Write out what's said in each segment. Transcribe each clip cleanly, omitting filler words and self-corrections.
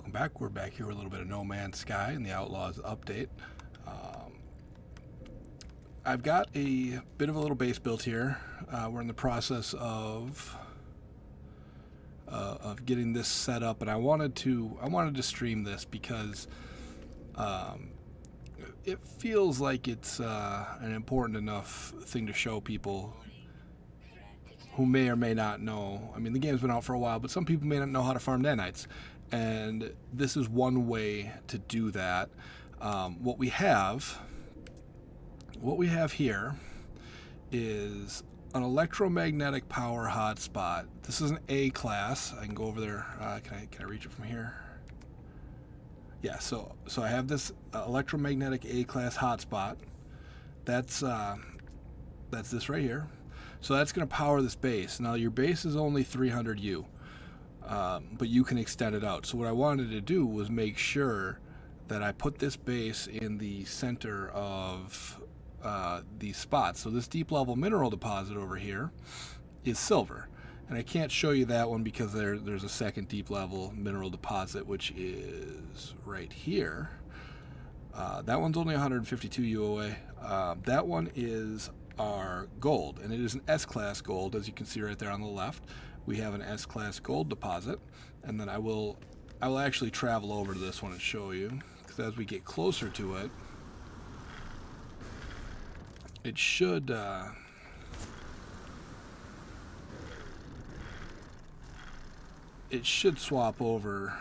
welcome back. We're back here with a little bit of No Man's Sky and the Outlaws update. I've got a bit of a little base built here. We're in the process of getting this set up, and I wanted to stream this because it feels like it's an important enough thing to show people who may or may not know. I mean, the game's been out for a while, but some people may not know how to farm nanites, and this is one way to do that. What we have here is an electromagnetic power hotspot. This is an A class. I can go over there. Can I reach it from here? Yeah. So I have this electromagnetic A class hotspot. That's this right here. So that's going to power this base. Now your base is only 300 U, but you can extend it out. So what I wanted to do was make sure that I put this base in the center of these spots. So this deep level mineral deposit over here is silver, and I can't show you that one because there's a second deep level mineral deposit, which is right here. That one's only 152 U away. That one is our gold, and it is an S-class gold, as you can see right there on the left. We have an S-class gold deposit, and then I will actually travel over to this one and show you, because as we get closer to it, it should swap over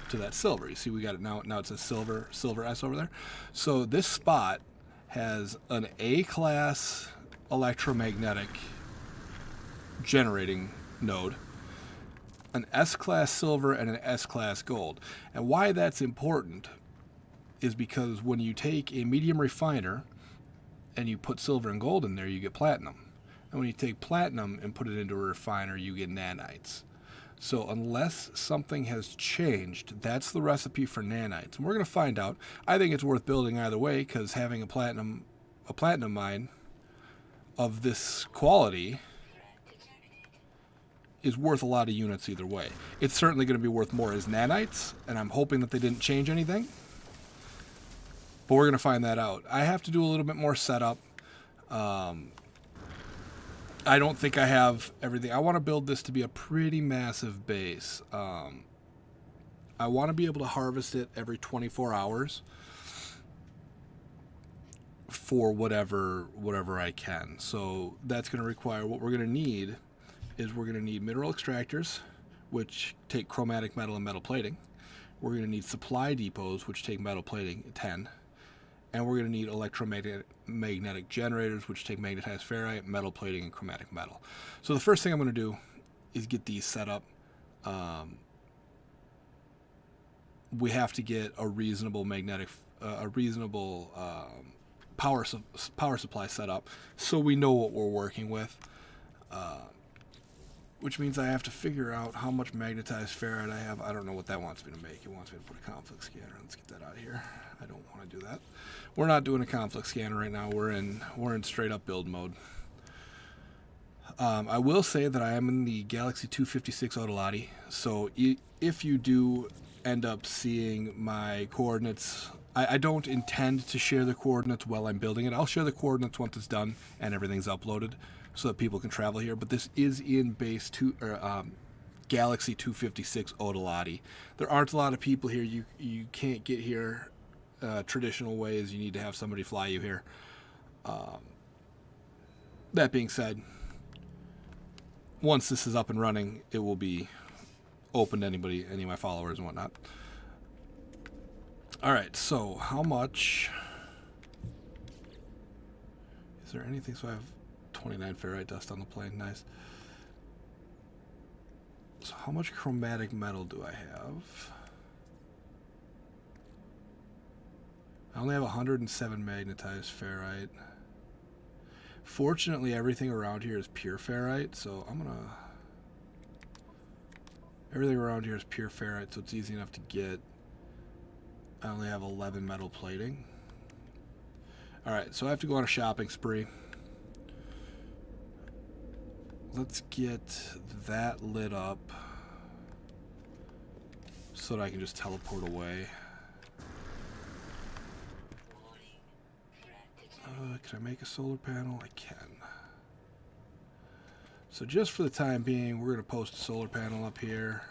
to that silver. You see, we got it now. Now it says silver S over there. So this spot has an A-class electromagnetic generating node, an S-class silver, and an S-class gold. And why that's important is because when you take a medium refiner and you put silver and gold in there, you get platinum. And when you take platinum and put it into a refiner, you get nanites. So unless something has changed, that's the recipe for nanites. And we're going to find out. I think it's worth building either way, because having a platinum mine of this quality is worth a lot of units either way. It's certainly going to be worth more as nanites, and I'm hoping that they didn't change anything. But we're going to find that out. I have to do a little bit more setup. I don't think I have everything. I want to build this to be a pretty massive base. I want to be able to harvest it every 24 hours for whatever I can. So that's going to require, what we're going to need is we're going to need mineral extractors, which take chromatic metal and metal plating. We're going to need supply depots, which take metal plating, 10. And we're going to need electromagnetic generators, which take magnetized ferrite, metal plating, and chromatic metal. So the first thing I'm going to do is get these set up. We have to get a reasonable power supply set up, so we know what we're working with. Which means I have to figure out how much magnetized ferrite I have. I don't know what that wants me to make. It wants me to put a conflict scanner. Let's get that out of here. I don't want to do that. We're not doing a conflict scanner right now. We're in straight up build mode. I will say that I am in the Galaxy 256 Autolotti. So if you do end up seeing my coordinates, I don't intend to share the coordinates while I'm building it. I'll share the coordinates once it's done and everything's uploaded, so that people can travel here. But this is in Galaxy 256 Autolotti. There aren't a lot of people here. You can't get here traditional ways. You need to have somebody fly you here. That being said, once this is up and running, it will be open to anybody, any of my followers and whatnot. Alright, so how much... Is there anything? So I have 29 ferrite dust on the plane. Nice. So how much chromatic metal do I have? I only have 107 magnetized ferrite. Fortunately, everything around here is pure ferrite, so everything around here is pure ferrite, so it's easy enough to get. I only have 11 metal plating. Alright, so I have to go on a shopping spree. Let's get that lit up. so that I can just teleport away. Can I make a solar panel? I can. So just for the time being, we're going to post a solar panel up here.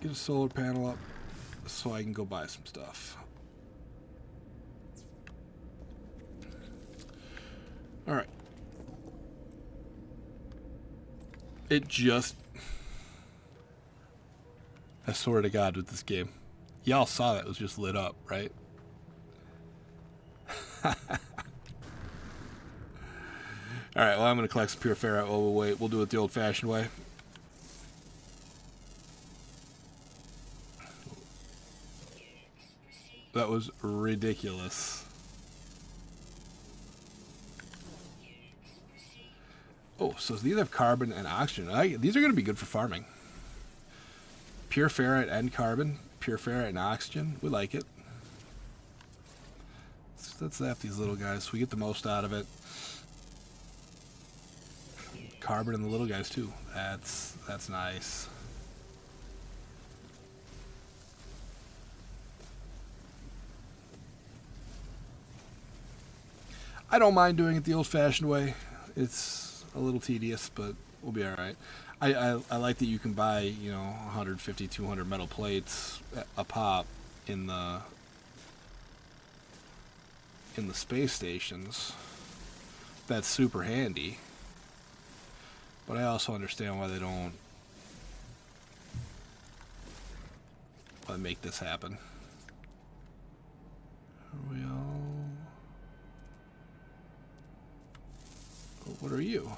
Get a solar panel up so I can go buy some stuff. Alright. It just... I swear to God with this game. Y'all saw that it was just lit up, right? Alright, well I'm going to collect some pure ferrite while we wait. We'll do it the old-fashioned way. That was ridiculous. Oh, so these have carbon and oxygen. These are going to be good for farming. Pure ferrite and carbon. Pure ferrite and oxygen. We like it. Let's zap these little guys so we get the most out of it. Carbon and the little guys too. That's nice. I don't mind doing it the old-fashioned way. It's a little tedious, but we'll be all right. I like that you can buy, you know, 150, 200 metal plates a pop in the space stations. That's super handy. But I also understand why they don't make this happen. Are we all... What are you?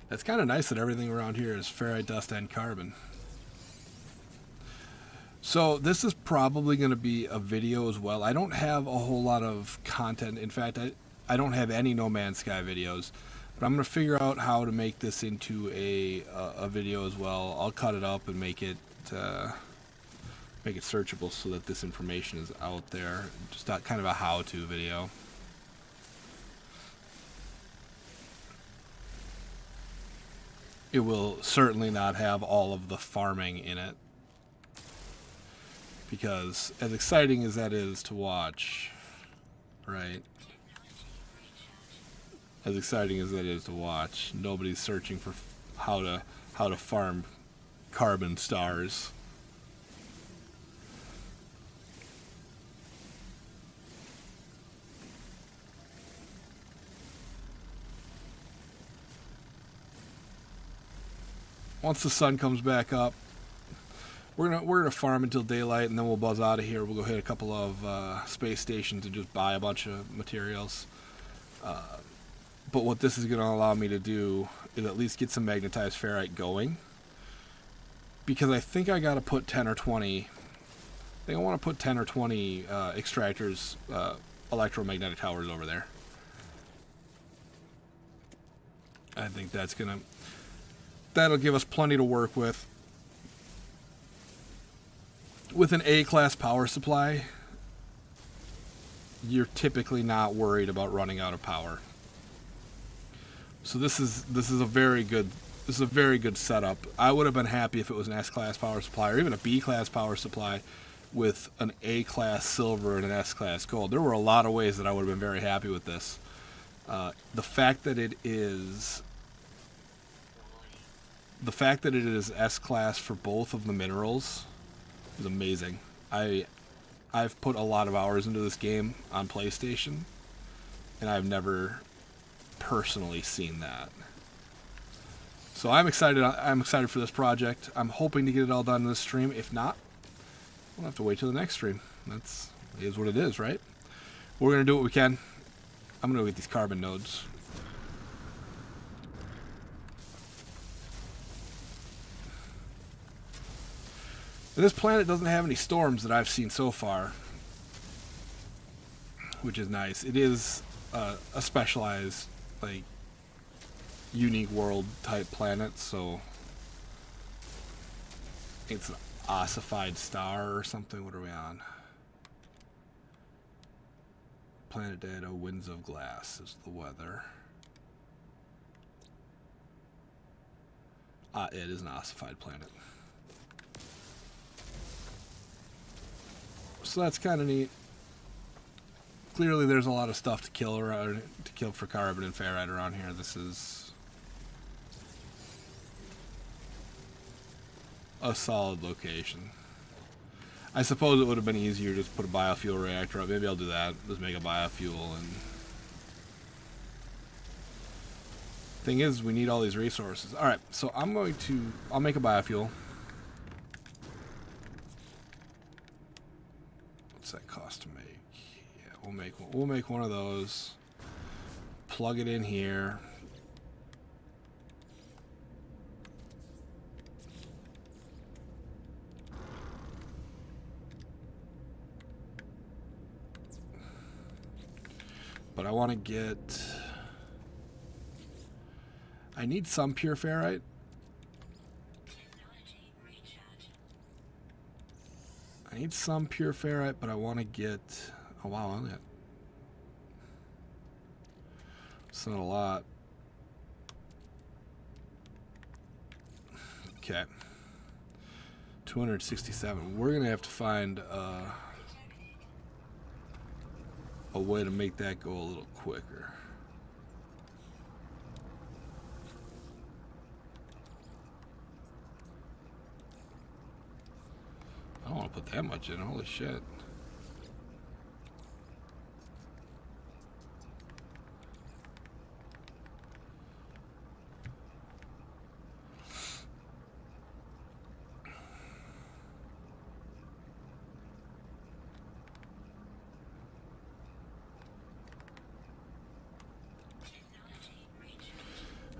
That's kind of nice that everything around here is ferrite, dust, and carbon. So this is probably going to be a video as well. I don't have a whole lot of content. In fact, I don't have any No Man's Sky videos. But I'm going to figure out how to make this into a video as well. I'll cut it up and make it searchable so that this information is out there. Just kind of a how-to video. It will certainly not have all of the farming in it, because as exciting as that is to watch, right? As exciting as that is to watch, nobody's searching for how to farm carbon stars. Once the sun comes back up, we're gonna farm until daylight, and then we'll buzz out of here. We'll go hit a couple of space stations and just buy a bunch of materials. But what this is going to allow me to do is at least get some magnetized ferrite going, because I think I got to put 10 or 20. I think I want to put 10 or 20 extractors, electromagnetic towers over there. I think that'll give us plenty to work with. With an A-class power supply, you're typically not worried about running out of power. So this is a very good setup. I would have been happy if it was an S-class power supply or even a B-class power supply with an A-class silver and an S-class gold. There were a lot of ways that I would have been very happy with this. The fact that it is S-class for both of the minerals is amazing. I've put a lot of hours into this game on PlayStation, and I've never personally seen that. So I'm excited. I'm excited for this project. I'm hoping to get it all done in this stream. If not, we'll have to wait till the next stream. It is what it is, right? We're gonna do what we can. I'm gonna go get these carbon nodes. This planet doesn't have any storms that I've seen so far, which is nice. It is a specialized, like, unique world type planet, so it's an ossified star or something. What are we on? planet data, winds of glass is the weather. It is an ossified planet. So that's kind of neat. Clearly there's a lot of stuff to kill around, to kill for carbon and ferrite around here. This is a solid location. I suppose it would have been easier to just put a biofuel reactor up. Maybe I'll do that. Just make a biofuel. And thing is, we need all these resources. All right, so I'll make a biofuel. What's that cost to make? Yeah, we'll make one of those. Plug it in here. But I want to get... I need some pure ferrite. I need some pure ferrite, but I want to get... Oh, wow. I got... It's not a lot. Okay. 267. We're going to have to find... a way to make that go a little quicker. I don't want to put that much in. Holy shit.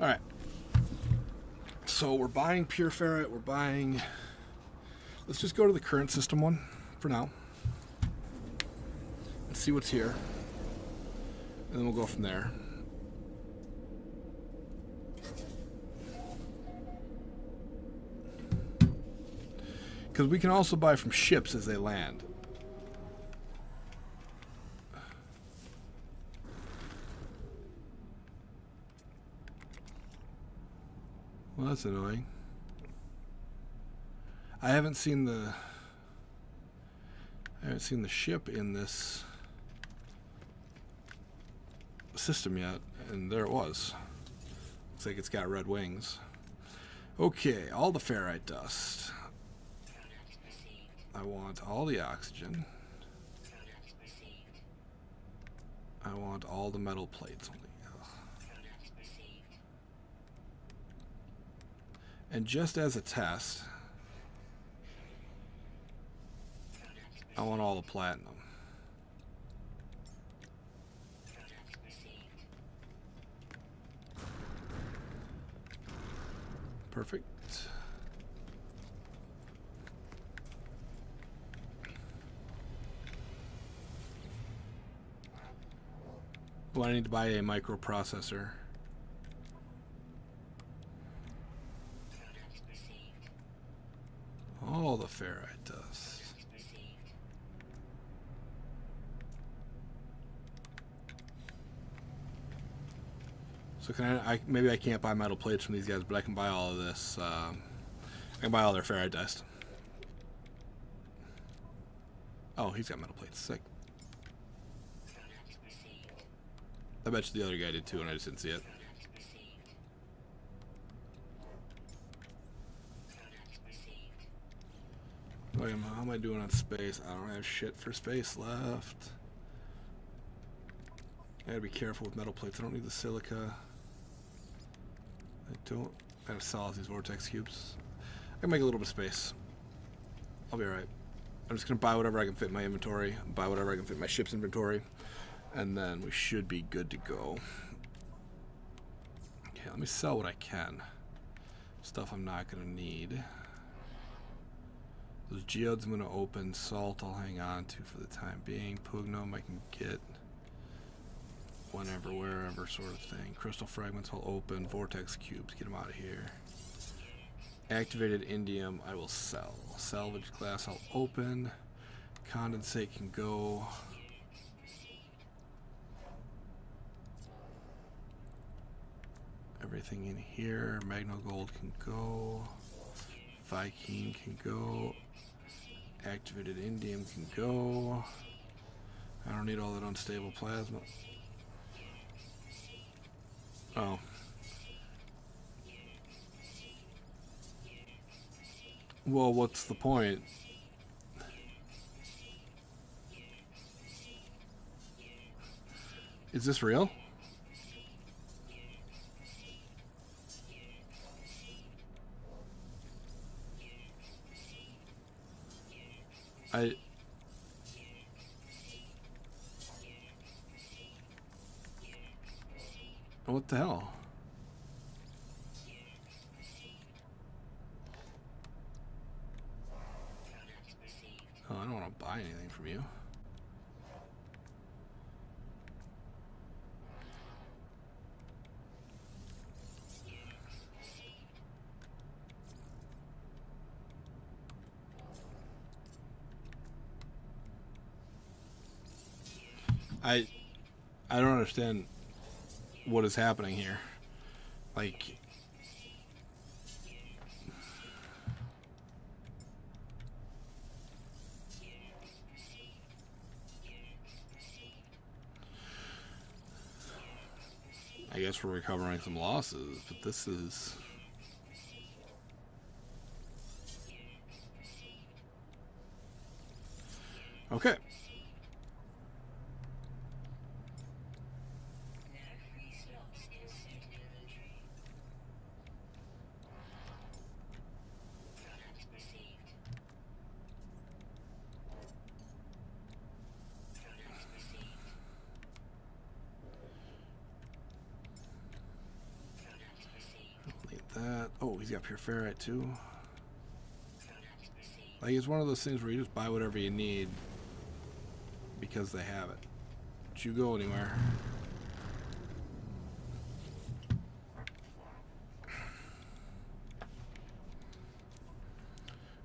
All right, so we're buying pure ferrite, we're buying, let's just go to the current system one for now. Let's see what's here, and then we'll go from there. Because we can also buy from ships as they land. Well, that's annoying. I haven't seen the ship in this system yet, and there it was. Looks like it's got red wings. Okay, all the ferrite dust. I want all the oxygen. I want all the metal plates only. And just as a test, I want all the platinum. Perfect. Well, I need to buy a microprocessor. All the ferrite dust. So can maybe I can't buy metal plates from these guys, but I can buy all of this. I can buy all their ferrite dust. Oh, he's got metal plates. Sick. I bet you the other guy did too, and I just didn't see it. Wait, how am I doing on space? I don't have shit for space left. I gotta be careful with metal plates. I don't need the silica. I gotta sell all these vortex cubes. I can make a little bit of space. I'll be alright. I'm just gonna buy whatever I can fit in my inventory, buy whatever I can fit in my ship's inventory, and then we should be good to go. Okay, let me sell what I can. Stuff I'm not gonna need. Those geodes I'm going to open. Salt I'll hang on to for the time being. Pugnum I can get whenever, wherever sort of thing. Crystal fragments I'll open. Vortex cubes, get them out of here. Activated indium I will sell. Salvage glass I'll open. Condensate can go. everything in here. Magno Gold can go. Viking can go. Activated Indium can go. I don't need all that unstable plasma. Oh. Well, what's the point? Is this real? What the hell? Oh, I don't want to buy anything from you. I don't understand what is happening here. Like, I guess we're recovering some losses, but this is... Okay. That. Oh, he's got pure ferrite too. Like, it's one of those things where you just buy whatever you need because they have it. Don't you go anywhere.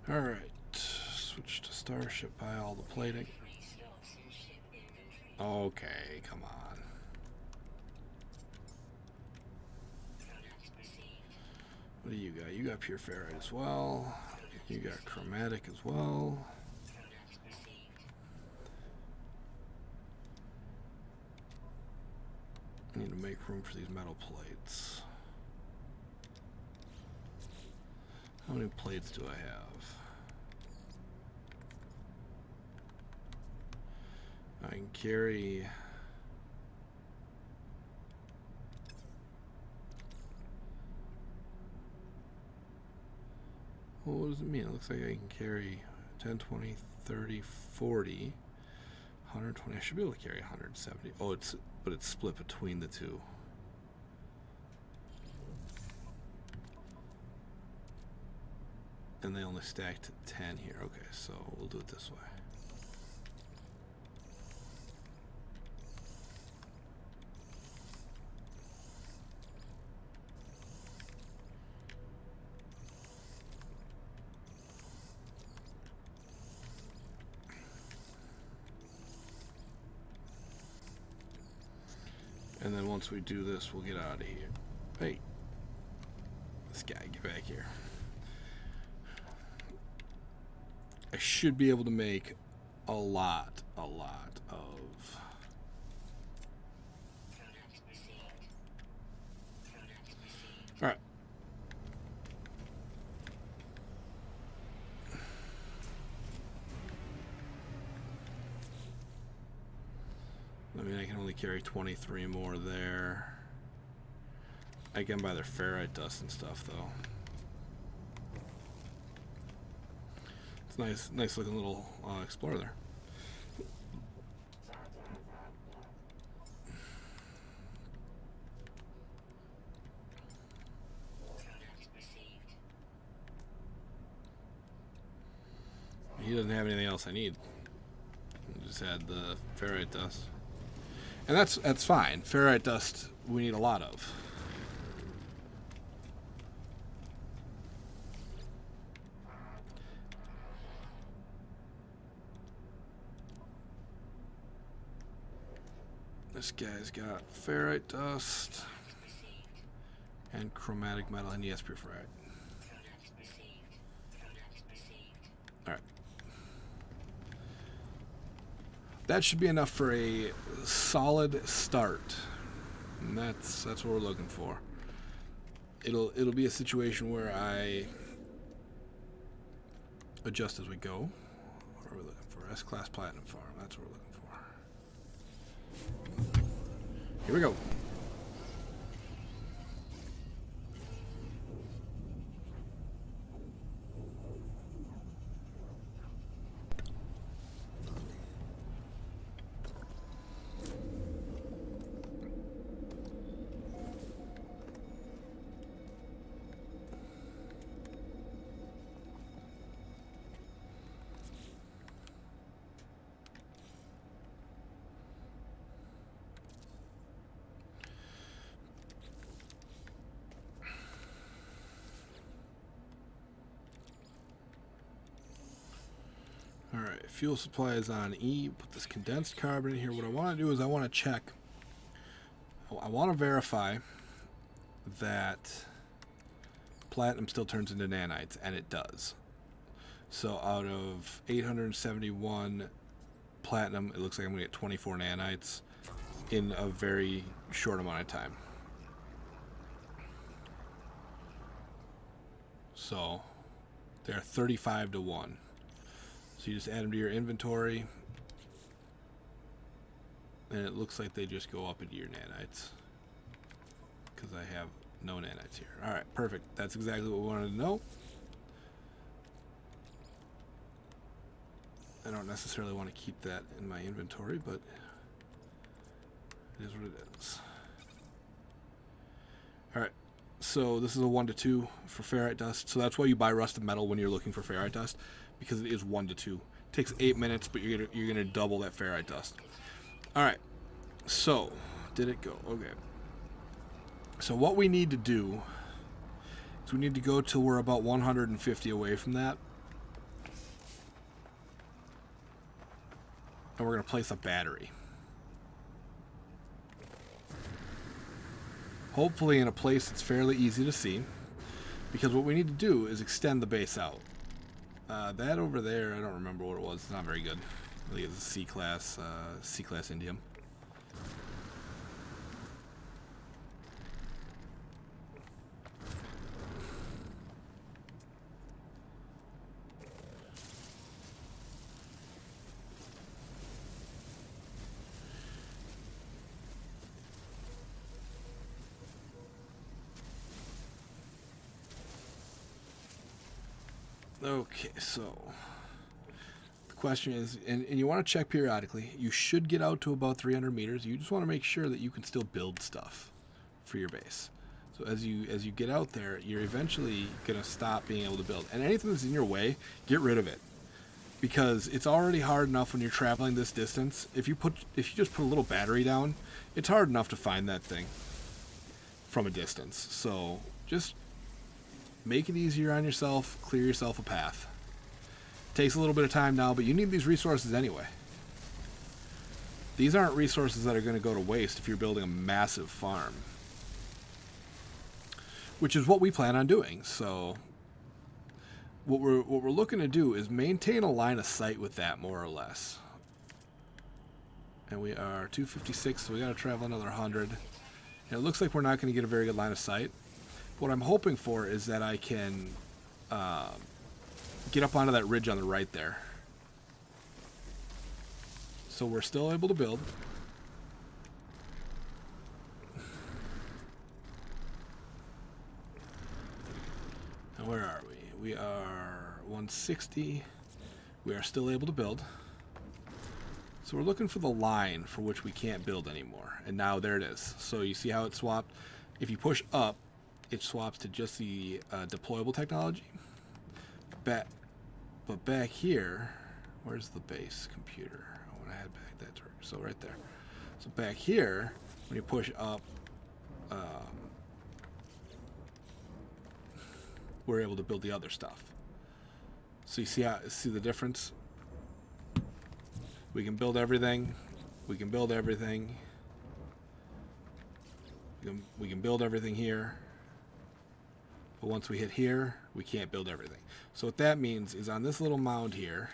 Alright. Switch to Starship, buy all the plating. Okay, come on. What do you got? You got pure ferrite as well. You got chromatic as well. I need to make room for these metal plates. How many plates do I have? I can carry... Well, what does it mean? It looks like I can carry 10, 20, 30, 40, 120. I should be able to carry 170. Oh, but it's split between the two. And they only stacked 10 here. Okay, so we'll do it this way. And then once we do this, we'll get out of here. Hey, this guy, get back here. I should be able to make a lot of... Alright. I mean, I can only carry 23 more there. I can buy their ferrite dust and stuff, though. It's nice looking little explorer there. He doesn't have anything else I need. I just had the ferrite dust. And that's fine. Ferrite dust we need a lot of. This guy's got ferrite dust. And chromatic metal and yes, pure ferrite. Alright. That should be enough for a solid start. And that's what we're looking for. It'll be a situation where I adjust as we go. What are we looking for? S-Class Platinum Farm. That's what we're looking for. Here we go. Alright, fuel supply is on E. Put this condensed carbon in here. What I want to do is I want to check. I want to verify that platinum still turns into nanites, and it does. So out of 871 platinum, it looks like I'm going to get 24 nanites in a very short amount of time. So they're 35 to 1. So you just add them to your inventory, and it looks like they just go up into your nanites, because I have no nanites here. Alright, perfect. That's exactly what we wanted to know. I don't necessarily want to keep that in my inventory, but it is what it is. Alright, so this is a 1 to 2 for ferrite dust. So that's why you buy rusted metal when you're looking for ferrite dust, because it is 1 to 2. Takes 8 minutes, but you're gonna double that ferrite dust. Alright, so did it go? Okay. So what we need to do is we need to go till we're about 150 away from that. And we're going to place a battery. Hopefully in a place that's fairly easy to see. Because what we need to do is extend the base out. That over there, I don't remember what it was. It's not very good. I think it's a C-class indium. Okay, so the question is, and you want to check periodically, you should get out to about 300 meters. You just want to make sure that you can still build stuff for your base. So as you get out there, you're eventually going to stop being able to build. And anything that's in your way, get rid of it. Because it's already hard enough when you're traveling this distance. If you just put a little battery down, it's hard enough to find that thing from a distance. So just make it easier on yourself, clear yourself a path. Takes a little bit of time now, but you need these resources anyway. These aren't resources that are going to go to waste if you're building a massive farm. Which is what we plan on doing. So what we're looking to do is maintain a line of sight with that, more or less. And we are 256, so we got to travel another 100. And it looks like we're not going to get a very good line of sight. What I'm hoping for is that I can get up onto that ridge on the right there. So we're still able to build. And where are we? We are 160. We are still able to build. So we're looking for the line for which we can't build anymore. And now there it is. So you see how it swapped? If you push up, it swaps to just the deployable technology. But back here, where's the base computer? I want to head back that direction. So right there. So back here, when you push up, we're able to build the other stuff. So you see the difference? We can build everything. We can build everything. We can build everything here. But once we hit here, we can't build everything. So what that means is on this little mound here,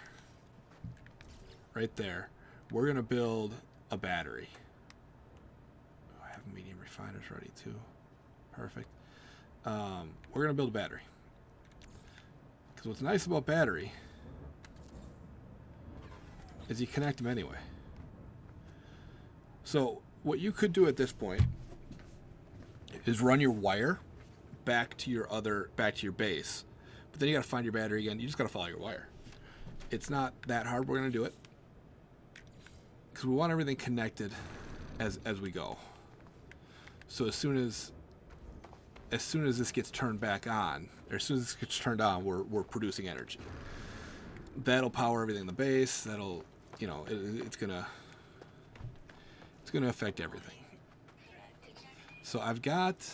right there, we're going to build a battery. Oh, I have medium refiners ready too. Perfect. We're going to build a battery. Because what's nice about battery is you connect them anyway. So what you could do at this point is run your wire back to your base. But then you got to find your battery again. You just got to follow your wire. It's not that hard. We're going to do it because we want everything connected as we go. So as soon as this gets turned back on, or as soon as this gets turned on, we're producing energy. That'll power everything in the base. That'll, you know, it's gonna affect everything. So I've got.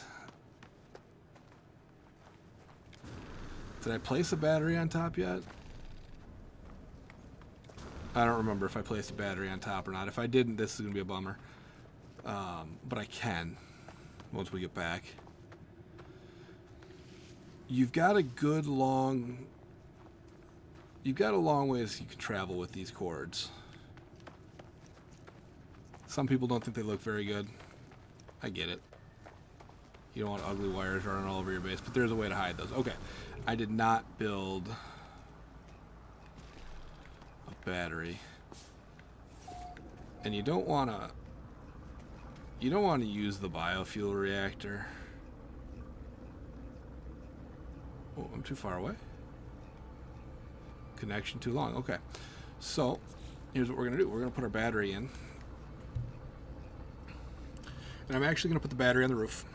Did I place a battery on top yet? I don't remember if I placed a battery on top or not. If I didn't, this is gonna be a bummer. But I can once we get back. You've got a long ways you can travel with these cords. Some people don't think they look very good. I get it. You don't want ugly wires running all over your base, but there's a way to hide those. Okay, I did not build a battery, and you don't want to use the biofuel reactor. Oh, I'm too far away. Connection too long. Okay, so here's what we're gonna do. We're gonna put our battery in, and I'm actually gonna put the battery on the roof.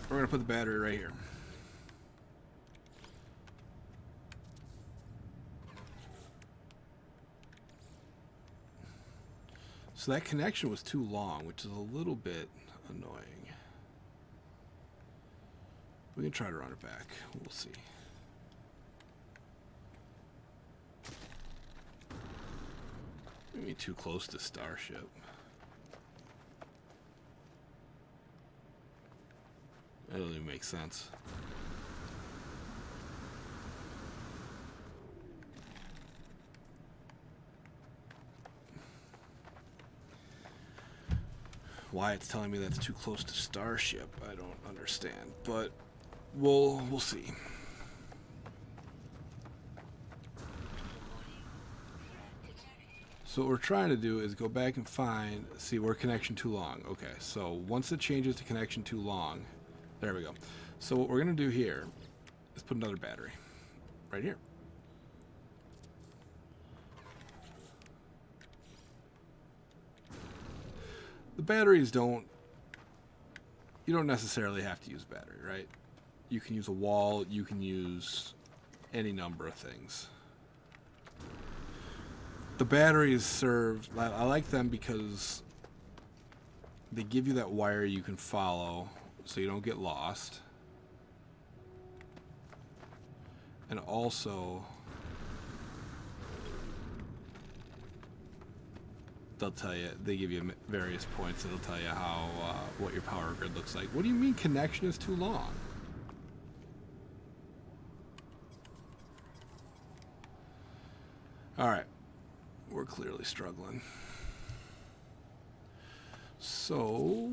We're going to put the battery right here. So that connection was too long, which is a little bit annoying. We can try to run it back. We'll see. Maybe too close to Starship. That doesn't even make sense. Why it's telling me that's too close to Starship, I don't understand. But we'll see. So what we're trying to do is go back and see where connection too long. Okay, so once it changes to connection too long, there we go. So what we're going to do here is put another battery right here. The batteries you don't necessarily have to use a battery, right? You can use a wall, you can use any number of things. The batteries I like them because they give you that wire you can follow so you don't get lost. And also, they give you various points that'll tell you how, what your power grid looks like. What do you mean connection is too long? Alright. We're clearly struggling. So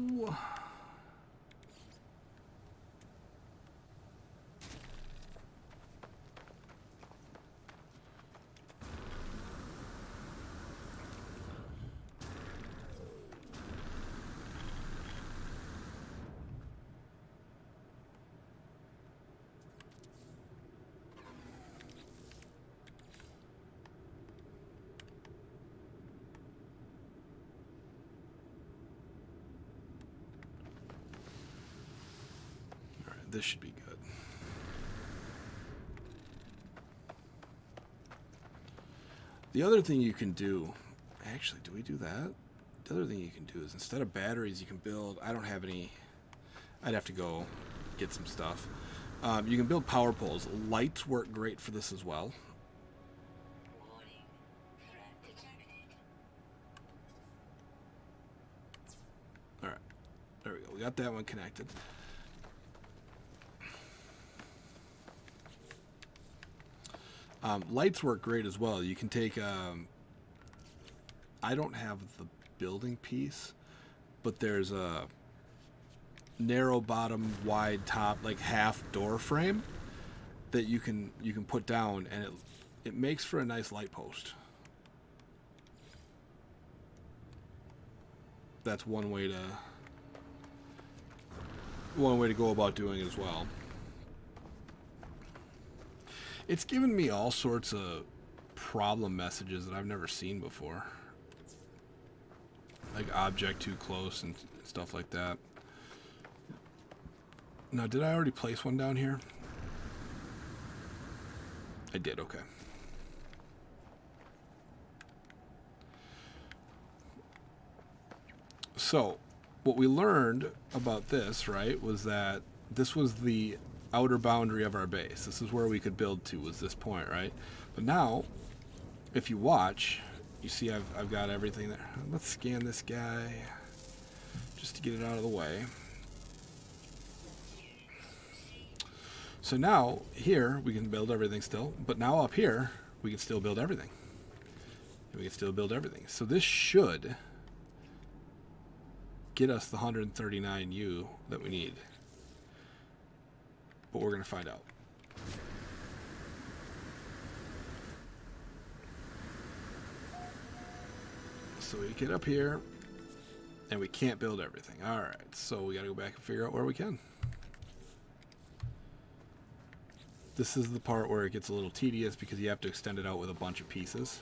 this should be good. The other thing you can do, actually, do we do that? The other thing you can do is instead of batteries, you can build, I don't have any, I'd have to go get some stuff. You can build power poles. Lights work great for this as well. we got that one connected. Lights work great as well. You can take, I don't have the building piece, but there's a narrow bottom, wide top, like half door frame that you can put down, and it makes for a nice light post. That's one way to go about doing it as well. It's given me all sorts of problem messages that I've never seen before. Like object too close and stuff like that. Now, did I already place one down here? I did, okay. So, what we learned about this, right, was that this was the outer boundary of our base. This is where we could build to, was this point, right? But now, if you watch, you see I've got everything there. Let's scan this guy just to get it out of the way. So now, here, we can build everything still, but now up here, we can still build everything. And we can still build everything. So this should get us the 139U that we need. But we're going to find out. So we get up here, and we can't build everything. Alright, so we got to go back and figure out where we can. This is the part where it gets a little tedious because you have to extend it out with a bunch of pieces.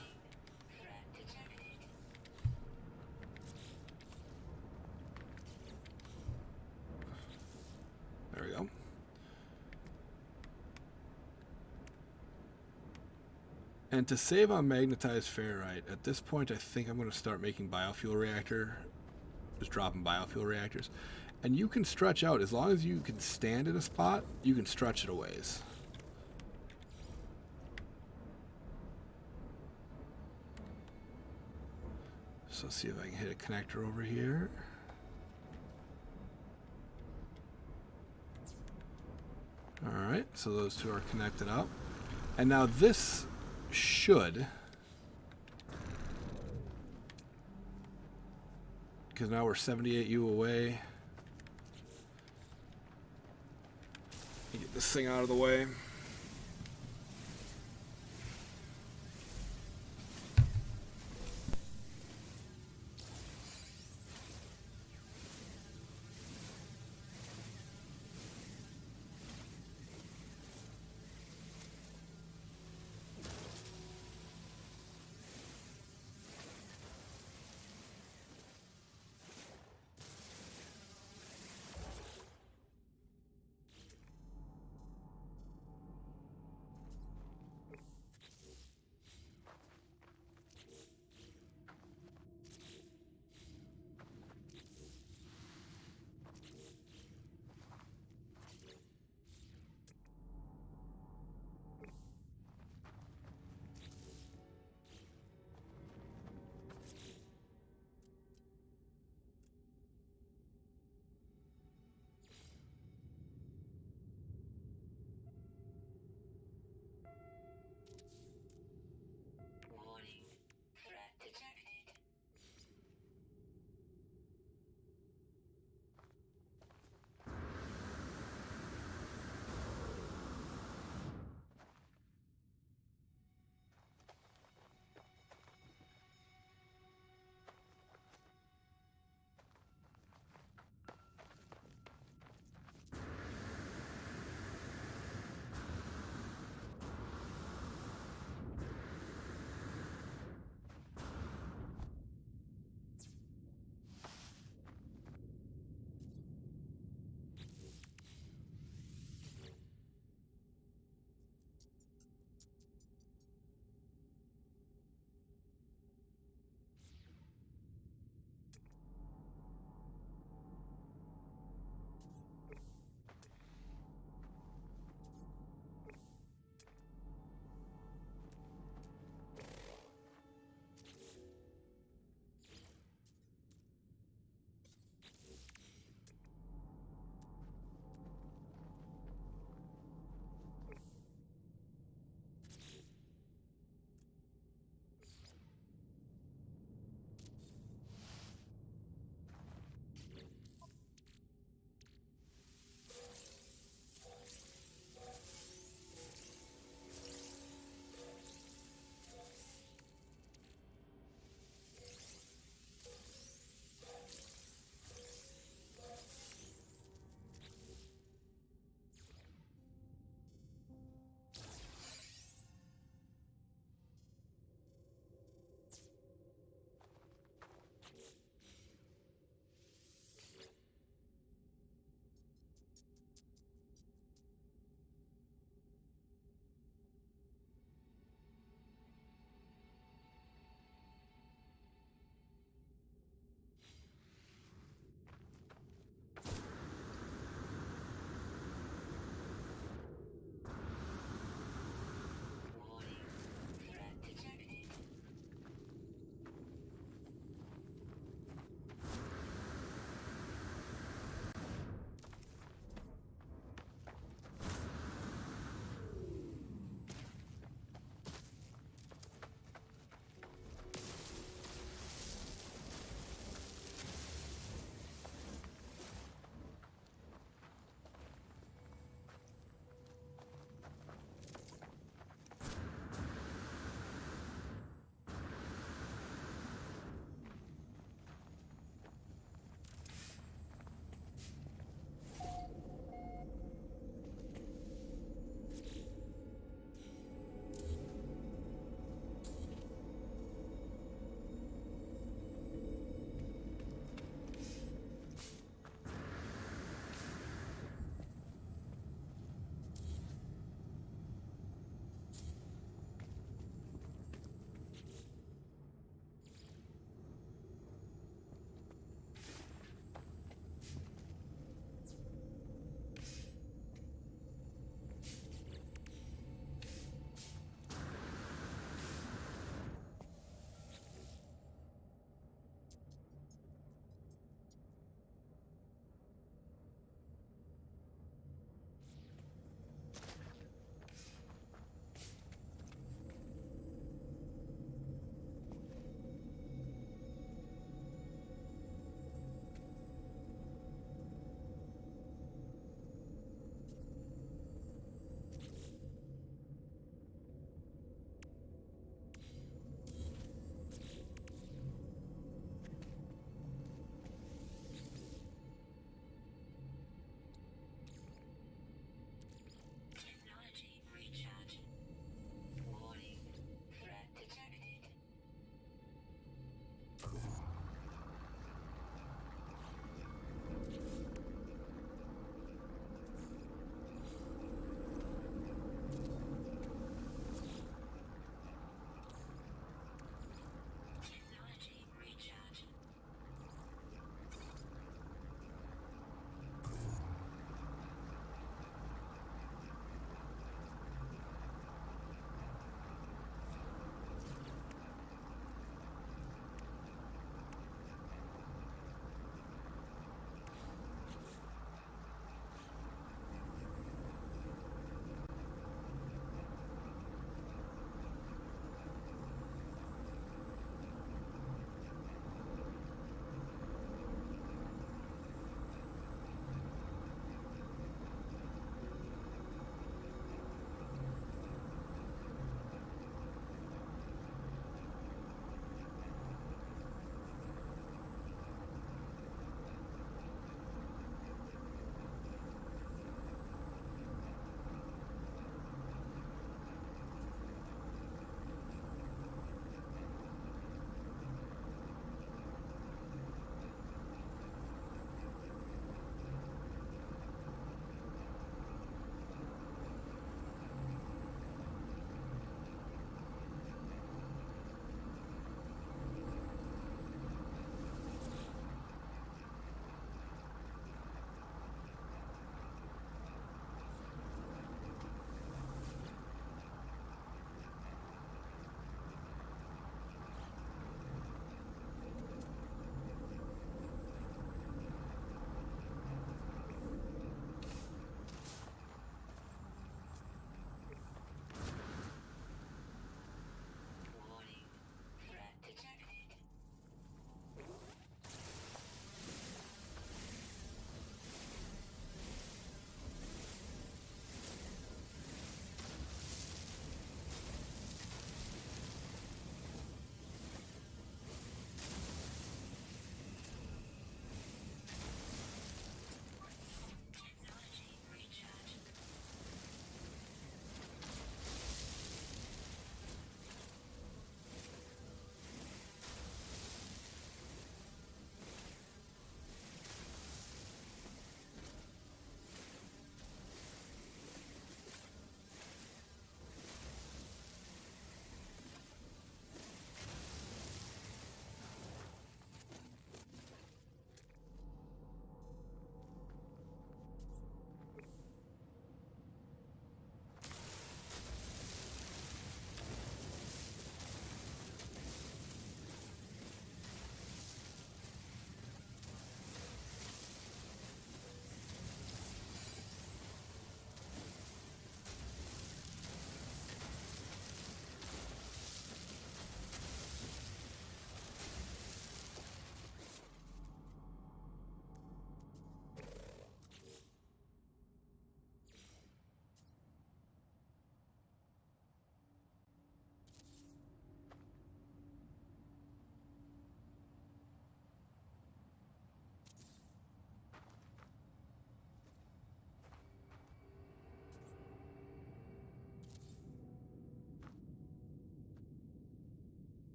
There we go. And to save on magnetized ferrite, at this point I think I'm going to start making biofuel reactor. Just dropping biofuel reactors. And you can stretch out, as long as you can stand at a spot, you can stretch it a ways. So let's see if I can hit a connector over here. Alright, so those two are connected up. And now this should, because now we're 78U away. Get this thing out of the way.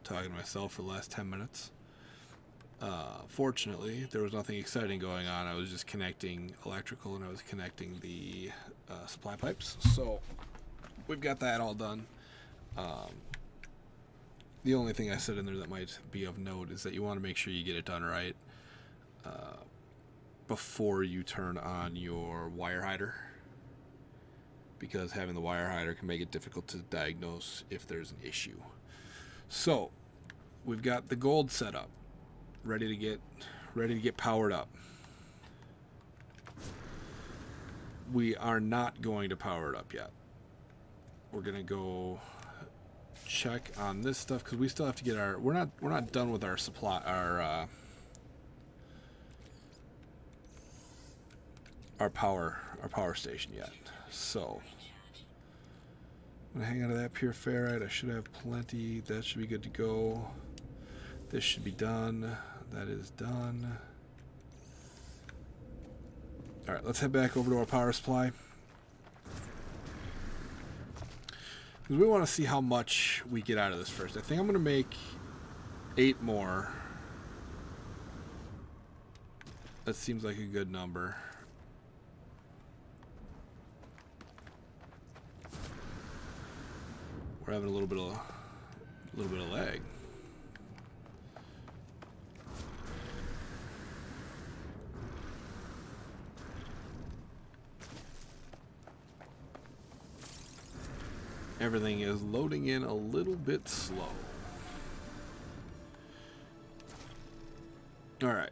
talking to myself for the last 10 minutes. Fortunately, there was nothing exciting going on. I was just connecting electrical and I was connecting the supply pipes. So we've got that all done. The only thing I said in there that might be of note is that you want to make sure you get it done right before you turn on your wire hider, because having the wire hider can make it difficult to diagnose if there's an issue. So we've got the gold set up, ready to get powered up. We are not going to power it up yet. We're gonna go check on this stuff because we still have to get our. We're not done with our supply. Our power station yet. So I'm gonna hang on to that pure ferrite. I should have plenty. That should be good to go. This should be done. That is done. All right, let's head back over to our power supply. Because we want to see how much we get out of this first. I think I'm going to make 8 more. That seems like a good number. We're having a little bit of lag. Everything is loading in a little bit slow. All right.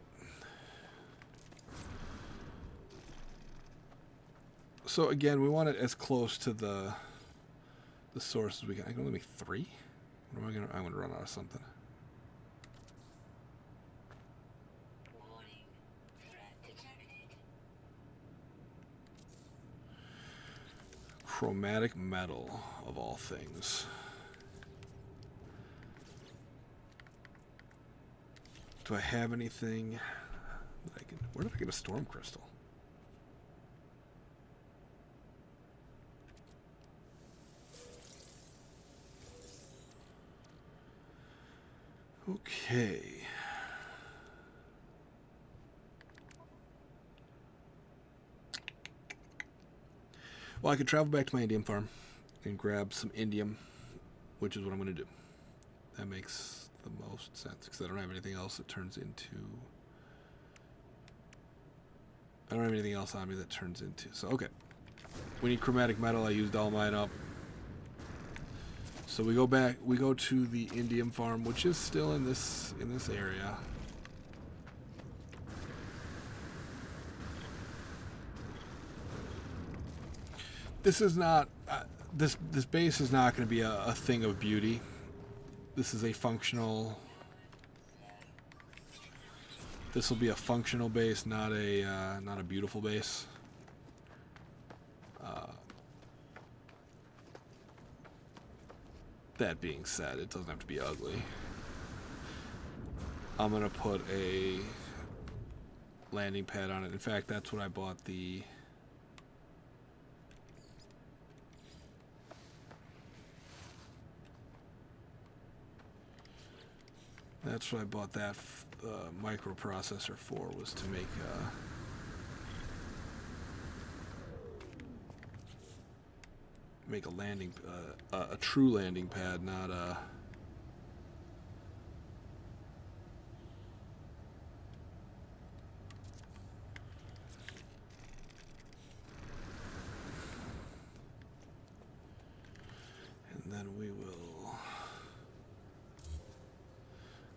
So again, we want it as close to the source as we can. I can only make 3. What am I gonna? I'm gonna run out of something. Chromatic metal, of all things. Do I have anything that I can... Where did I get a storm crystal? Okay. Well, I could travel back to my indium farm and grab some indium, which is what I'm going to do. That makes the most sense, because I don't have anything else that turns into... I don't have anything else on me that turns into... So, okay. We need chromatic metal. I used all mine up. So we go back, we go to the indium farm, which is still in this area. This is not, this base is not going to be a thing of beauty. This is a functional, this will be a functional base, not a beautiful base. That being said, it doesn't have to be ugly. I'm going to put a landing pad on it. In fact, that's what I bought the... That's what I bought that microprocessor for, was to make a landing, a true landing pad, not a... And then we will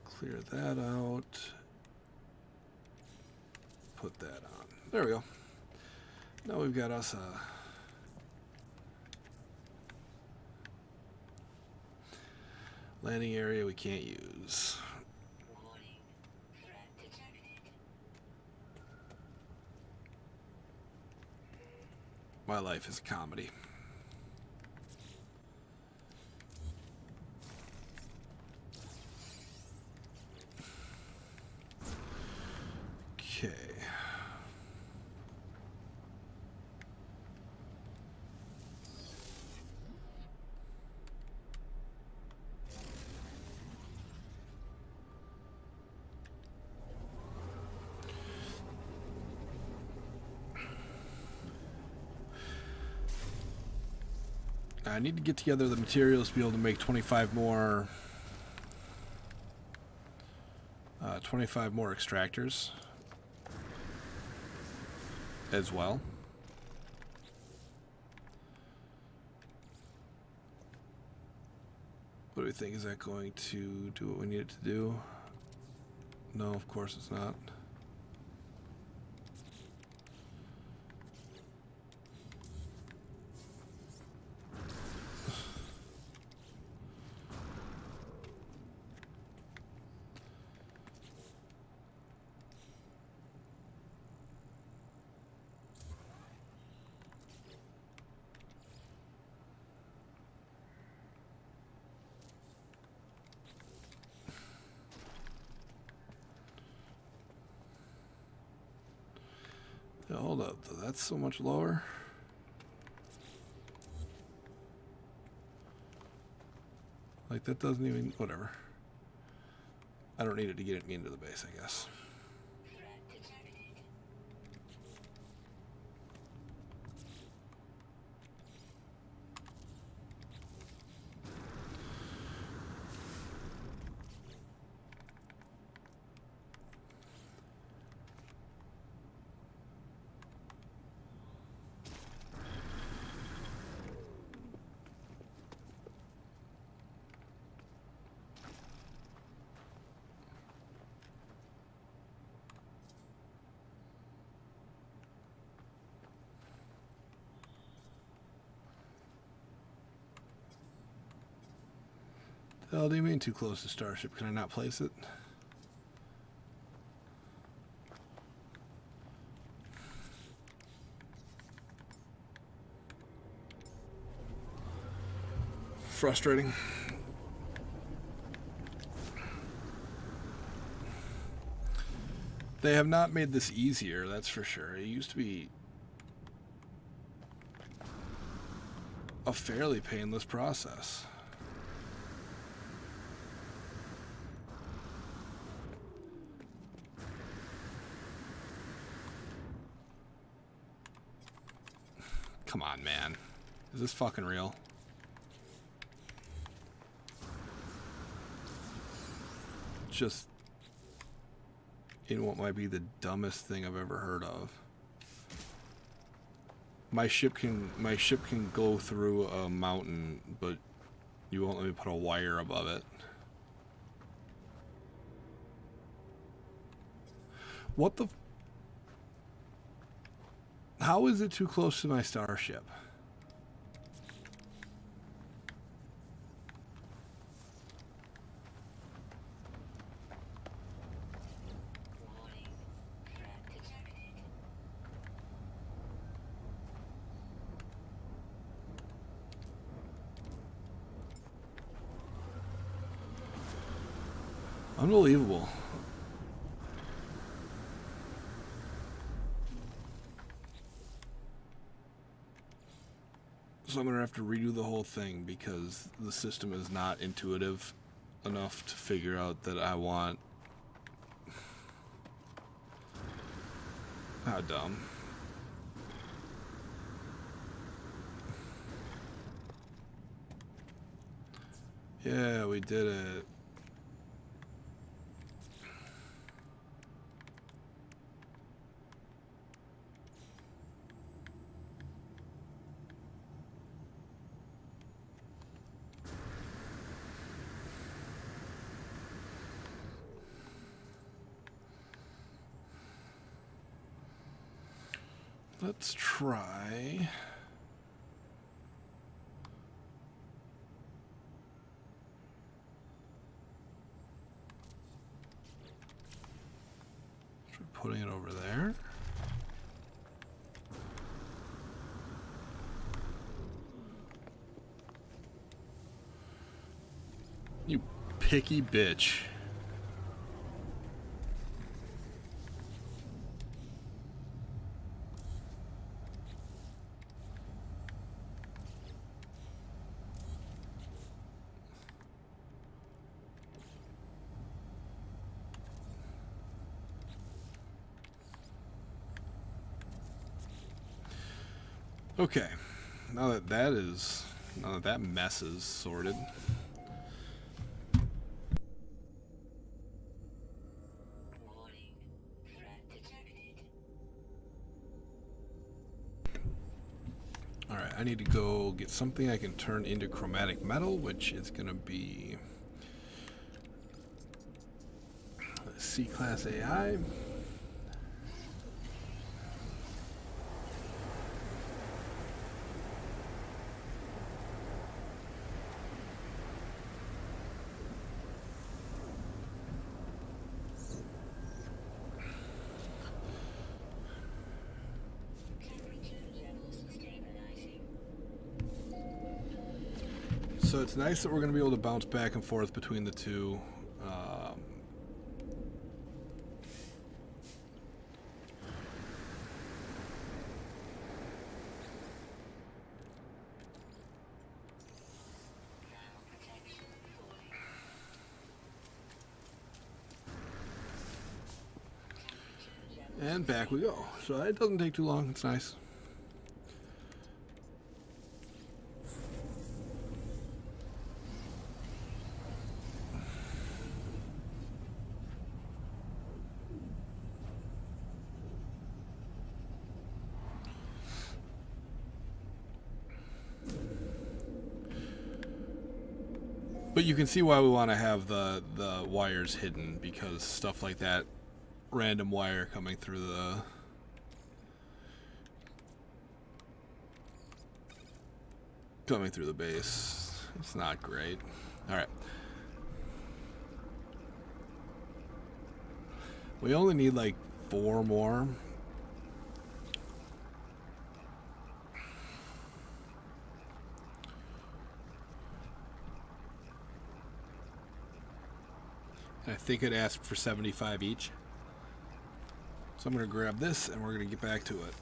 clear that out, put that on. There we go. Now we've got us a landing area we can't use. My life is a comedy. Okay. I need to get together the materials to be able to make 25 more 25 more extractors as well. What do we think? Is that going to do what we need it to do? No, of course it's not. Yeah, hold up, though. That's so much lower. Like, that doesn't even... Whatever. I don't need it to get me into the base, I guess. The hell do you mean too close to Starship? Can I not place it? Frustrating. They have not made this easier, that's for sure. It used to be a fairly painless process. Come on, man. Is this fucking real? Just in what might be the dumbest thing I've ever heard of. My ship can go through a mountain, but you won't let me put a wire above it. What the... How is it too close to my starship? Unbelievable. So I'm going to have to redo the whole thing because the system is not intuitive enough to figure out that I want... How dumb. Yeah, we did it. Let's try... Putting it over there. You picky bitch. Okay, now that that is Now that mess is sorted. Alright, I need to go get something I can turn into chromatic metal, which is going to be C-Class AI. So it's nice that we're going to be able to bounce back and forth between the two. And back we go. So it doesn't take too long. It's nice. But you can see why we want to have the wires hidden, because stuff like that, random wire coming through the base, it's not great. All right, we only need like 4 more. I think it asked for 75 each. So I'm going to grab this and we're going to get back to it.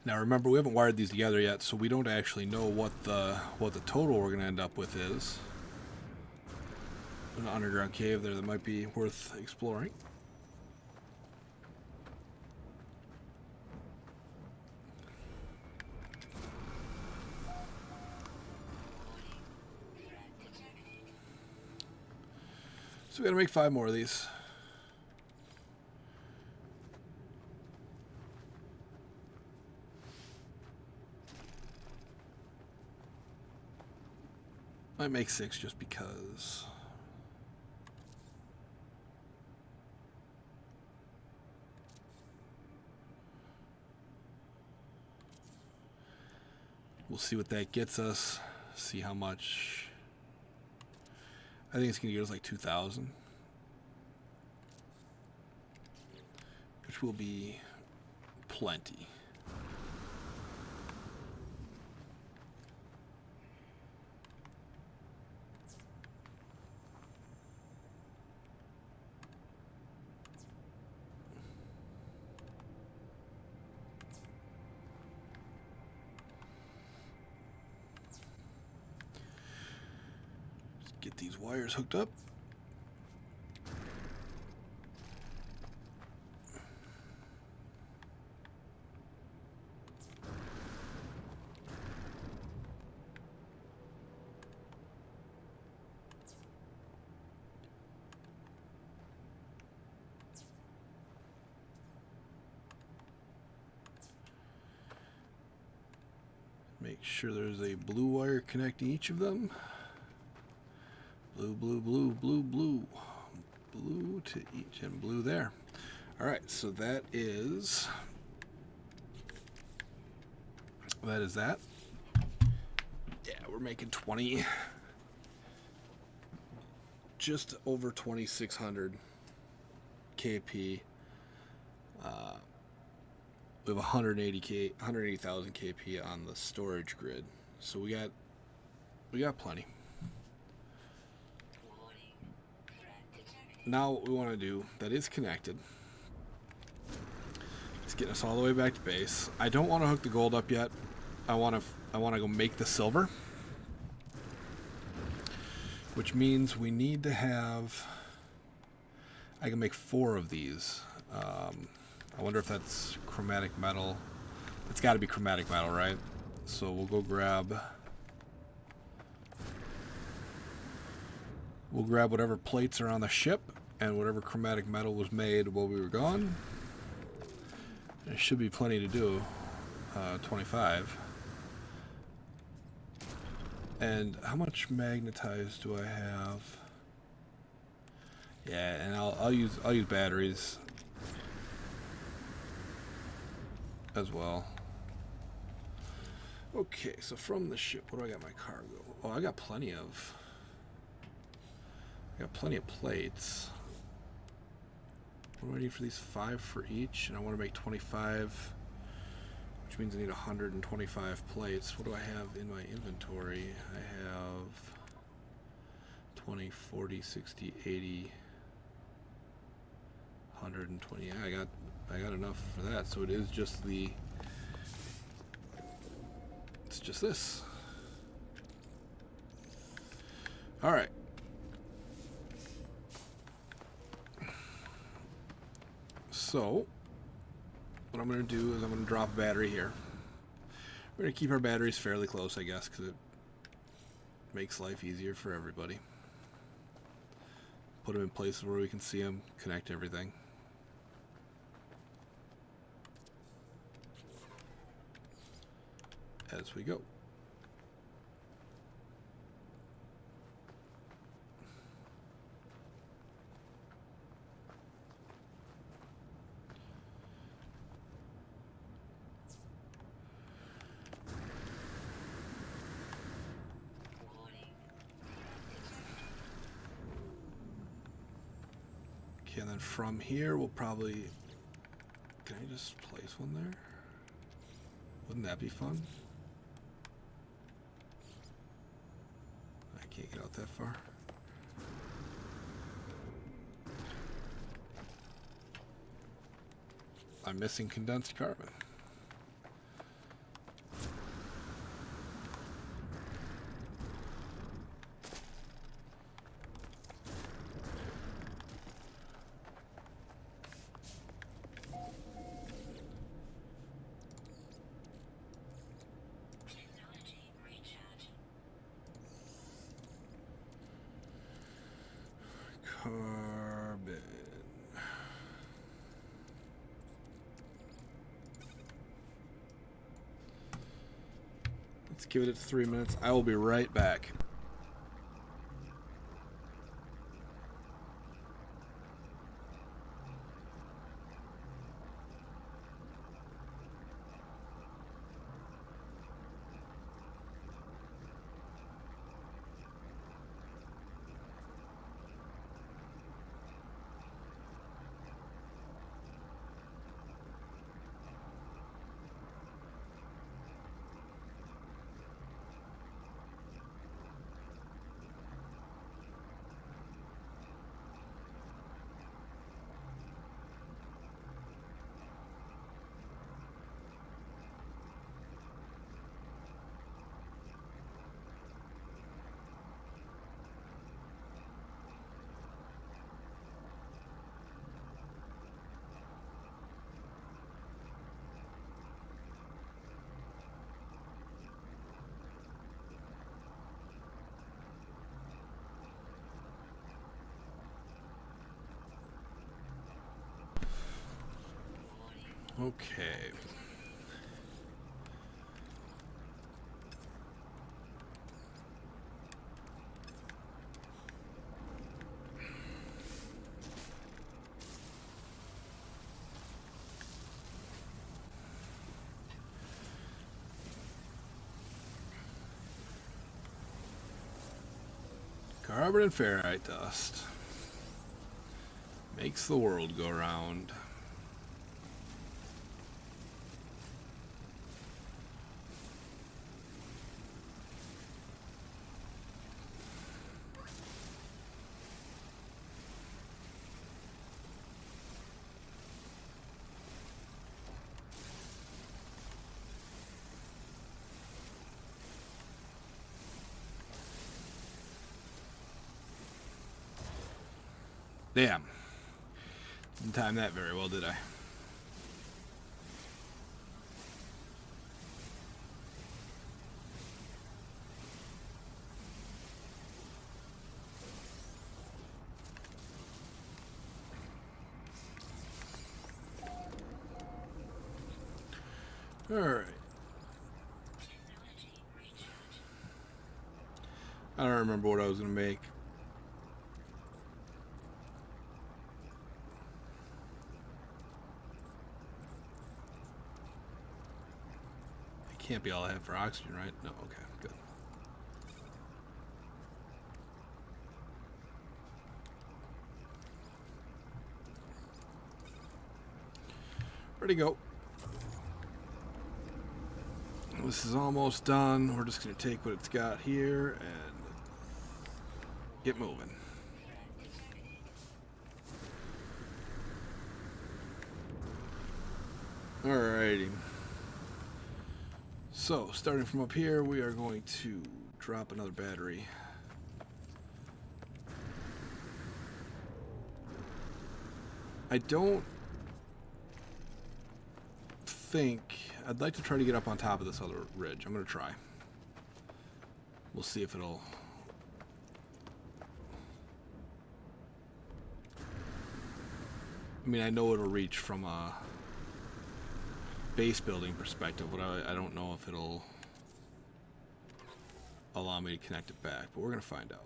Now remember, we haven't wired these together yet, so we don't actually know what the total we're going to end up with is. An underground cave there that might be worth exploring. So we gotta make 5 more of these. Might make 6 just because. We'll see what that gets us. See how much. I think it's going to get us like 2,000. Which will be plenty. Get these wires hooked up. Make sure there's a blue wire connecting each of them. Blue, blue, blue, blue, blue. Blue to each, and blue there. Alright, so that is that. Yeah, we're making 20. Just over 2,600 KP. We have 180,000 KP on the storage grid. So we got plenty. Now what we want to do that is connected is getting us all the way back to base. I don't want to hook the gold up yet. I want to go make the silver, which means we need to have. I can make 4 of these. I wonder if that's chromatic metal. It's got to be chromatic metal, right? So we'll go grab. We'll grab whatever plates are on the ship and whatever chromatic metal was made while we were gone. There should be plenty to do. 25. And how much magnetized do I have? Yeah, and I'll use batteries as well. Okay, so from the ship, what do I got in my cargo? Oh, I got plenty of plates. What do I need for these? 5 for each, and I want to make 25, which means I need 125 plates. What do I have in my inventory? I have 20, 40, 60, 80, 120. Yeah, I got enough for that. So it is just it's just this. All right. So what I'm going to do is I'm going to drop a battery here. We're going to keep our batteries fairly close, I guess, because it makes life easier for everybody. Put them in places where we can see them, connect everything. As we go. Okay, and then from here we'll probably... Can I just place one there? Wouldn't that be fun? I can't get out that far. I'm missing condensed carbon. Carbon. Let's give it 3 minutes. I will be right back. Okay. Carbon and ferrite dust makes the world go round. Damn. Didn't time that very well, did I? Alright. I don't remember what I was going to make. It can't be all I have for oxygen, right? No, okay, good. Ready to go. This is almost done. We're just going to take what it's got here and get moving. Alrighty. So, starting from up here, we are going to drop another battery. I don't think... I'd like to try to get up on top of this other ridge. I'm going to try. We'll see if it'll... I mean, I know it'll reach from a base building perspective, but I don't know if it'll allow me to connect it back, but we're going to find out.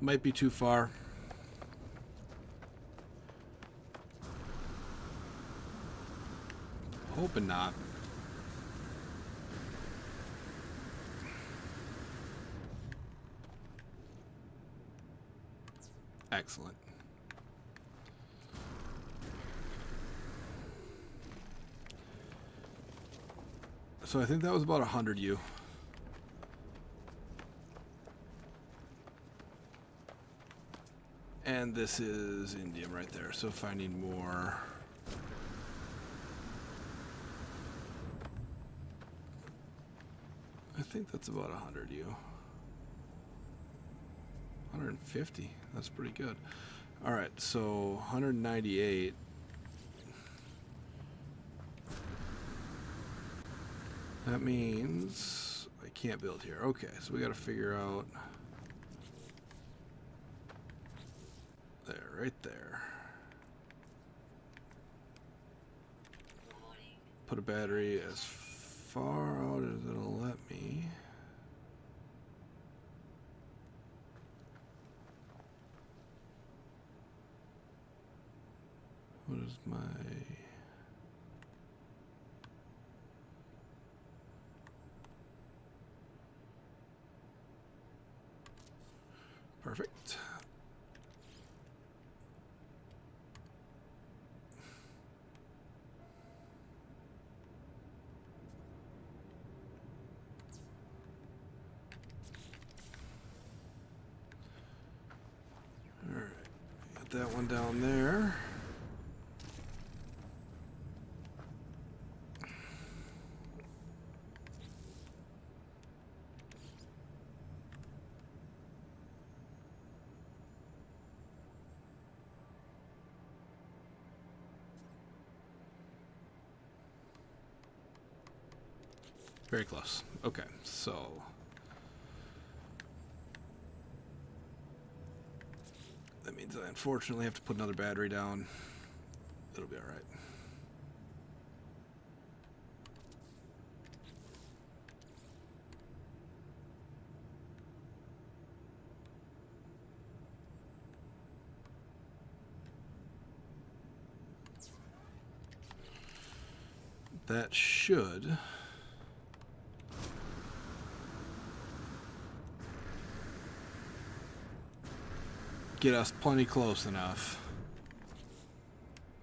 Might be too far. Hoping not. Excellent. So I think that was about 100 U. And this is indium right there, so finding more. I think that's about 100 U. 150, that's pretty good. Alright, so 198. That means I can't build here. Okay, so we gotta figure out... There, right there. Put a battery as far out as it'll let me. What is my... Perfect. All right, got that one down there. Very close. Okay, so that means I unfortunately have to put another battery down. It'll be all right. That should get us plenty close enough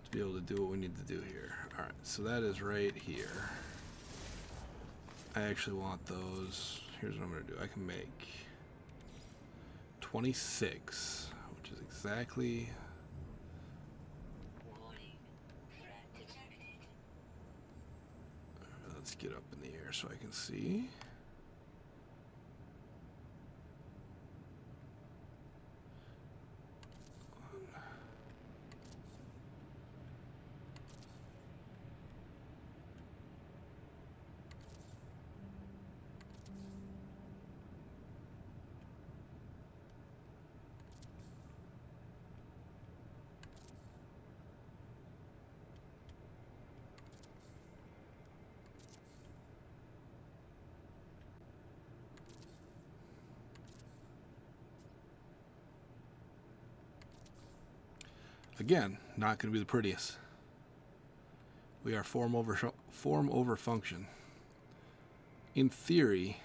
to be able to do what we need to do here. Alright, so that is right here. I actually want those. Here's what I'm going to do. I can make 26, which is exactly... Let's get up in the air so I can see. Again, not going to be the prettiest. We are form over function. In theory,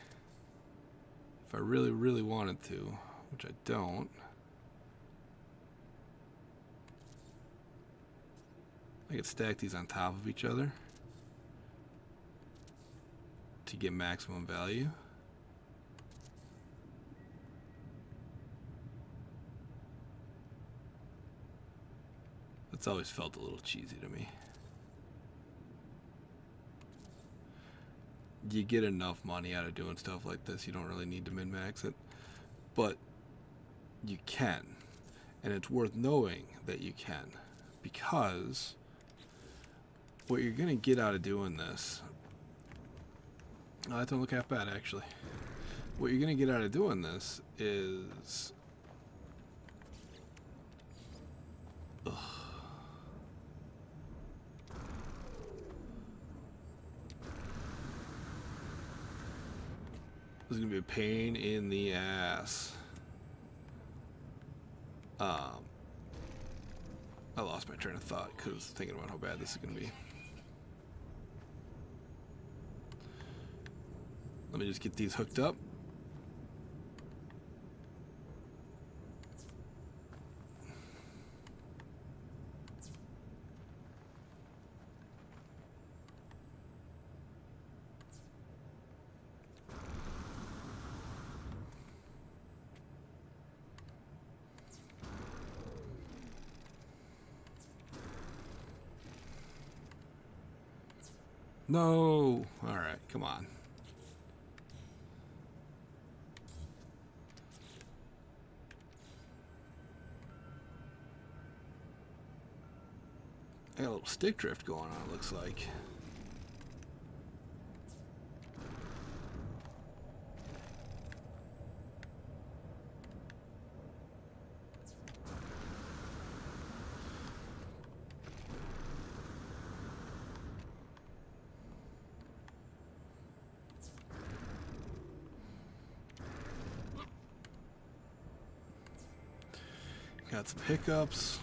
if I really, really wanted to, which I don't, I could stack these on top of each other to get maximum value. It's always felt a little cheesy to me. You get enough money out of doing stuff like this, you don't really need to min-max it. But you can. And it's worth knowing that you can. Because what you're going to get out of doing this... Oh, that don't look half bad, actually. What you're going to get out of doing this is... Ugh. This is going to be a pain in the ass. I lost my train of thought because thinking about how bad this is going to be. Let me just get these hooked up. No! Alright, come on. I got a little stick drift going on, it looks like. Got some hiccups.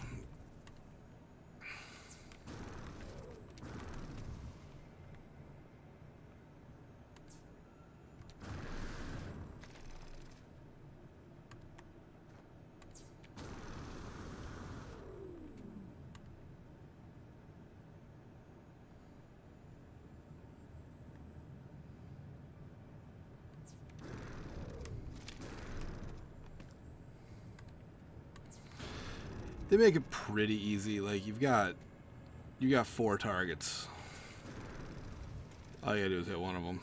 They make it pretty easy. Like you got 4 targets. All you gotta do is hit one of them.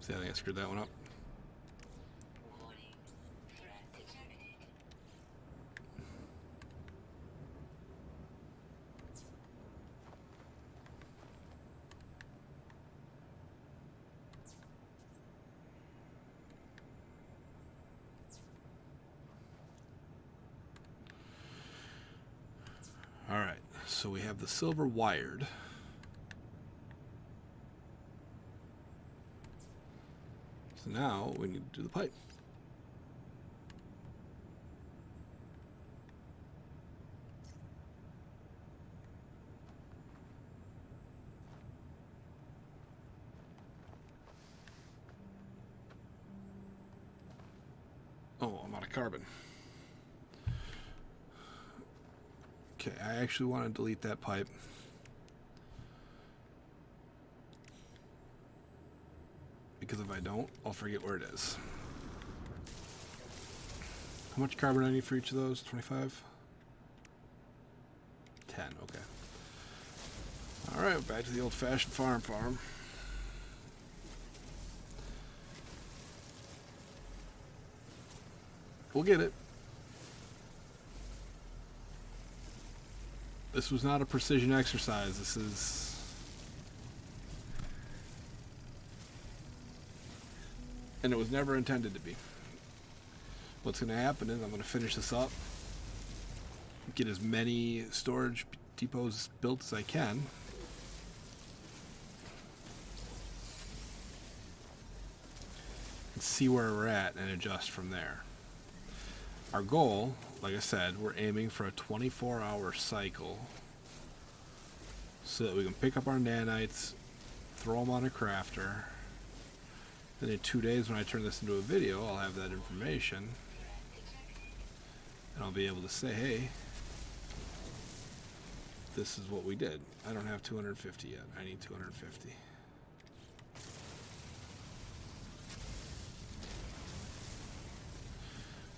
See, I think I screwed that one up. Alright, so we have the silver wired. So now we need to do the pipe. Oh, I'm out of carbon. Okay, I actually want to delete that pipe. Because if I don't, I'll forget where it is. How much carbon do I need for each of those? 25? 10. Okay. All right, back to the old-fashioned farm. We'll get it. This was not a precision exercise. This is... And it was never intended to be. What's going to happen is I'm going to finish this up, get as many storage depots built as I can, and see where we're at and adjust from there. Our goal, like I said, we're aiming for a 24-hour cycle so that we can pick up our nanites, throw them on a crafter. Then in 2 days when I turn this into a video, I'll have that information. And I'll be able to say, hey, this is what we did. I don't have 250 yet. I need 250.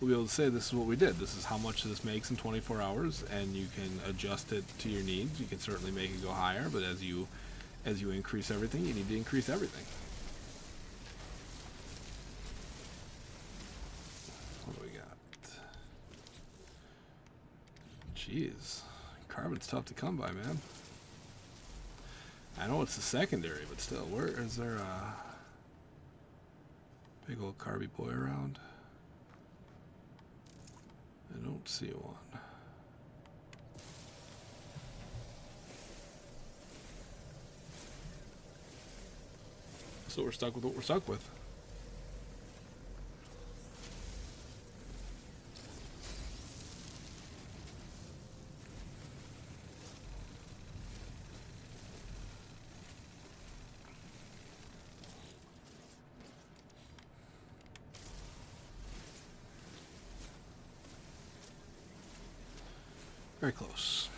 We'll be able to say this is what we did. This is how much this makes in 24 hours, and you can adjust it to your needs. You can certainly make it go higher, but as you increase everything, you need to increase everything. What do we got? Jeez, carbon's tough to come by, man. I know it's the secondary, but still, where is there a big old carby boy around? I don't see one. So we're stuck with what we're stuck with. Very close.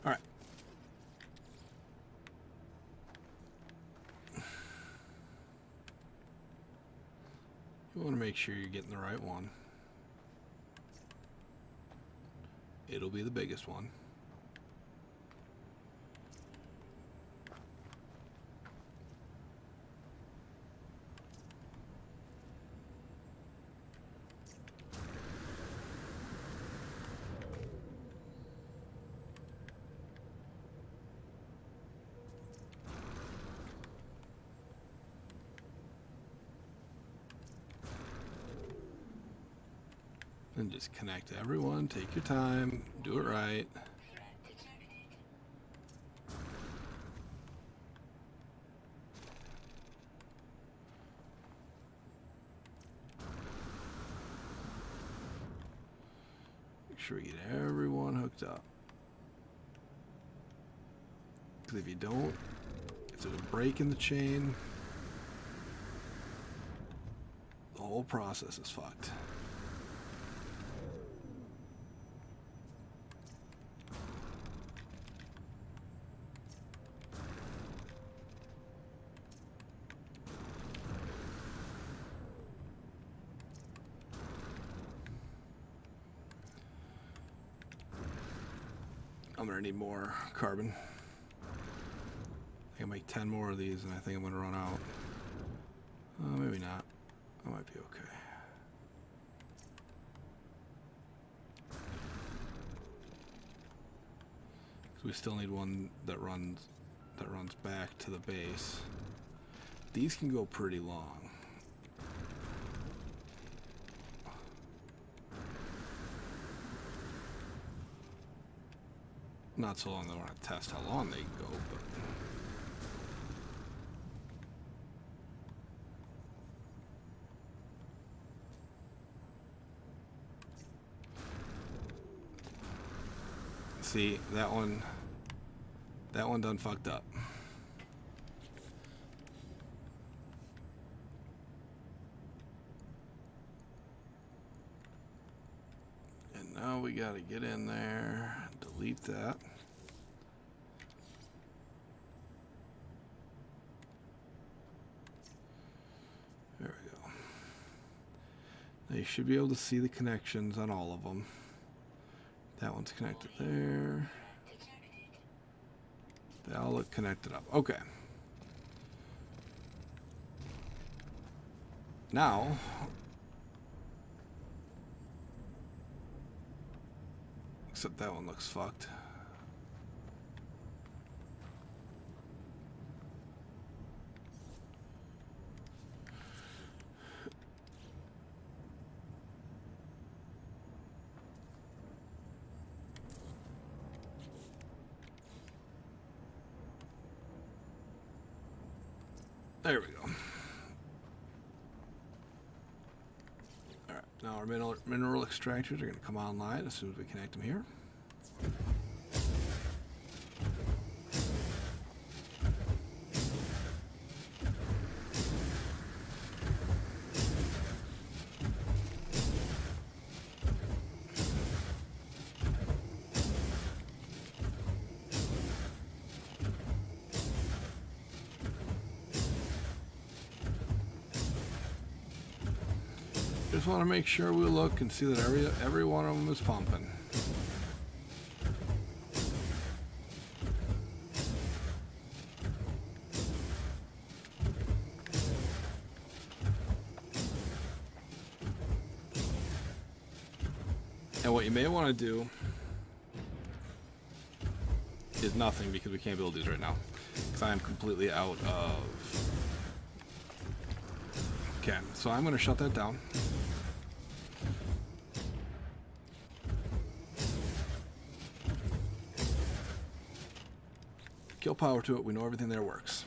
All right. You want to make sure you're getting the right one. It'll be the biggest one. And just connect everyone, take your time, do it right. Make sure we get everyone hooked up. Because if you don't, if there's a break in the chain, the whole process is fucked. I'm gonna need more carbon. I can make 10 more of these and I think I'm gonna run out. Maybe not. I might be okay. Because we still need one that runs back to the base. These can go pretty long. Not so long that I want to test how long they can go, but... See, that one done fucked up. And now we gotta get in there, delete that. There we go. Now you should be able to see the connections on all of them. That one's connected there. They all look connected up. Okay. Now, except that one looks fucked. There we go. Alright, now our mineral extractors are going to come online as soon as we connect them here. Just want to make sure we look and see that every one of them is pumping. And what you may want to do is nothing, because we can't build these right now, because I am completely out of... Okay, so I'm going to shut that down. Kill power to it. We know everything there works.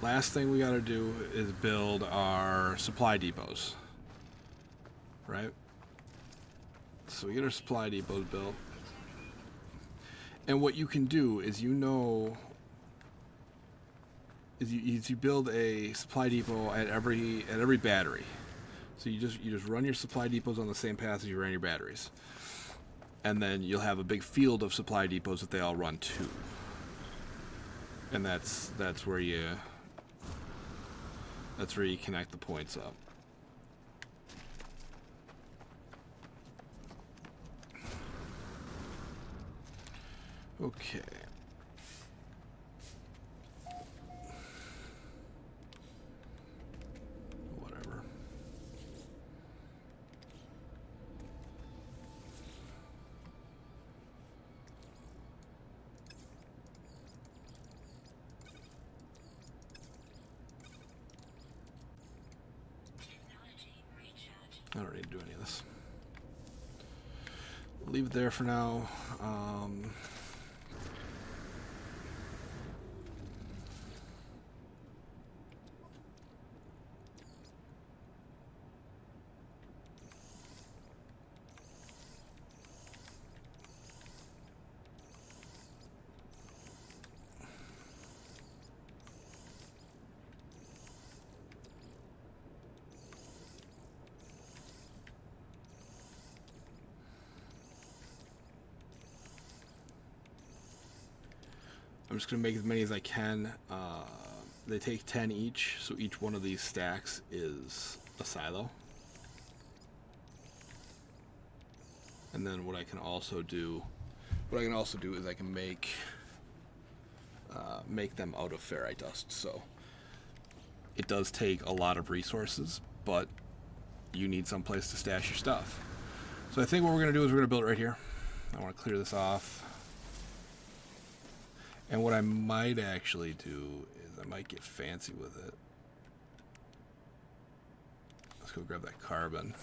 Last thing we got to do is build our supply depots. Right? So we get our supply depots built. And what you can do is, you build a supply depot at every battery. So you just run your supply depots on the same path as you run your batteries. And then you'll have a big field of supply depots that they all run to. And that's where you connect the points up. Okay. Whatever. I don't need to do any of this. Leave it there for now. I'm just going to make as many as I can. They take 10 each, so each one of these stacks is a silo. And then what I can also do is I can make them out of ferrite dust. So it does take a lot of resources, but you need some place to stash your stuff. So I think what we're going to do is we're going to build it right here. I want to clear this off. And what I might actually do is I might get fancy with it. Let's go grab that carbon.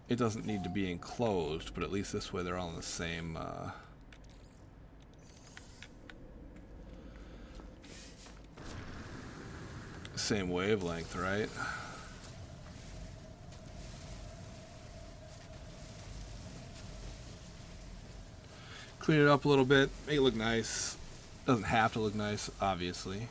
It doesn't need to be enclosed, but at least this way they're all on the same same wavelength, right? Clean it up a little bit, make it look nice. Doesn't have to look nice, obviously.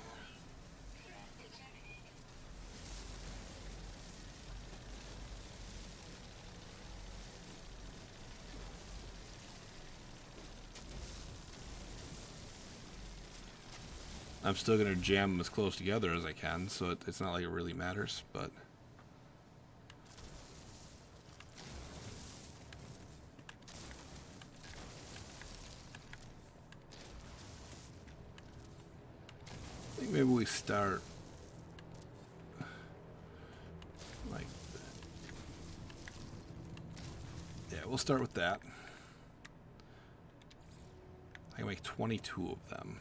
I'm still going to jam them as close together as I can, so it's not like it really matters, but... maybe we start like, yeah, we'll start with that. I can make 22 of them.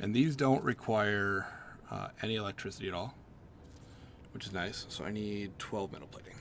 And these don't require any electricity at all, which is nice. So I need 12 metal plating.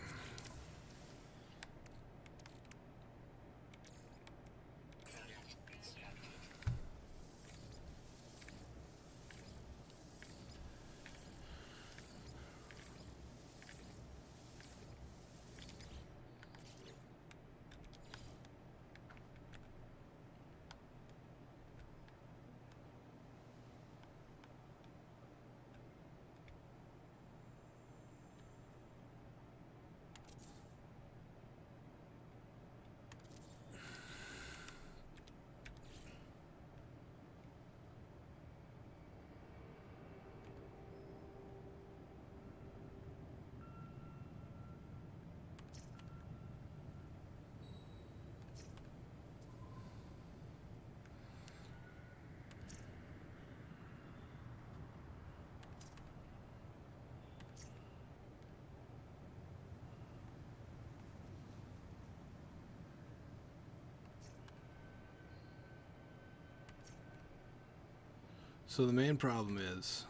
So the main problem is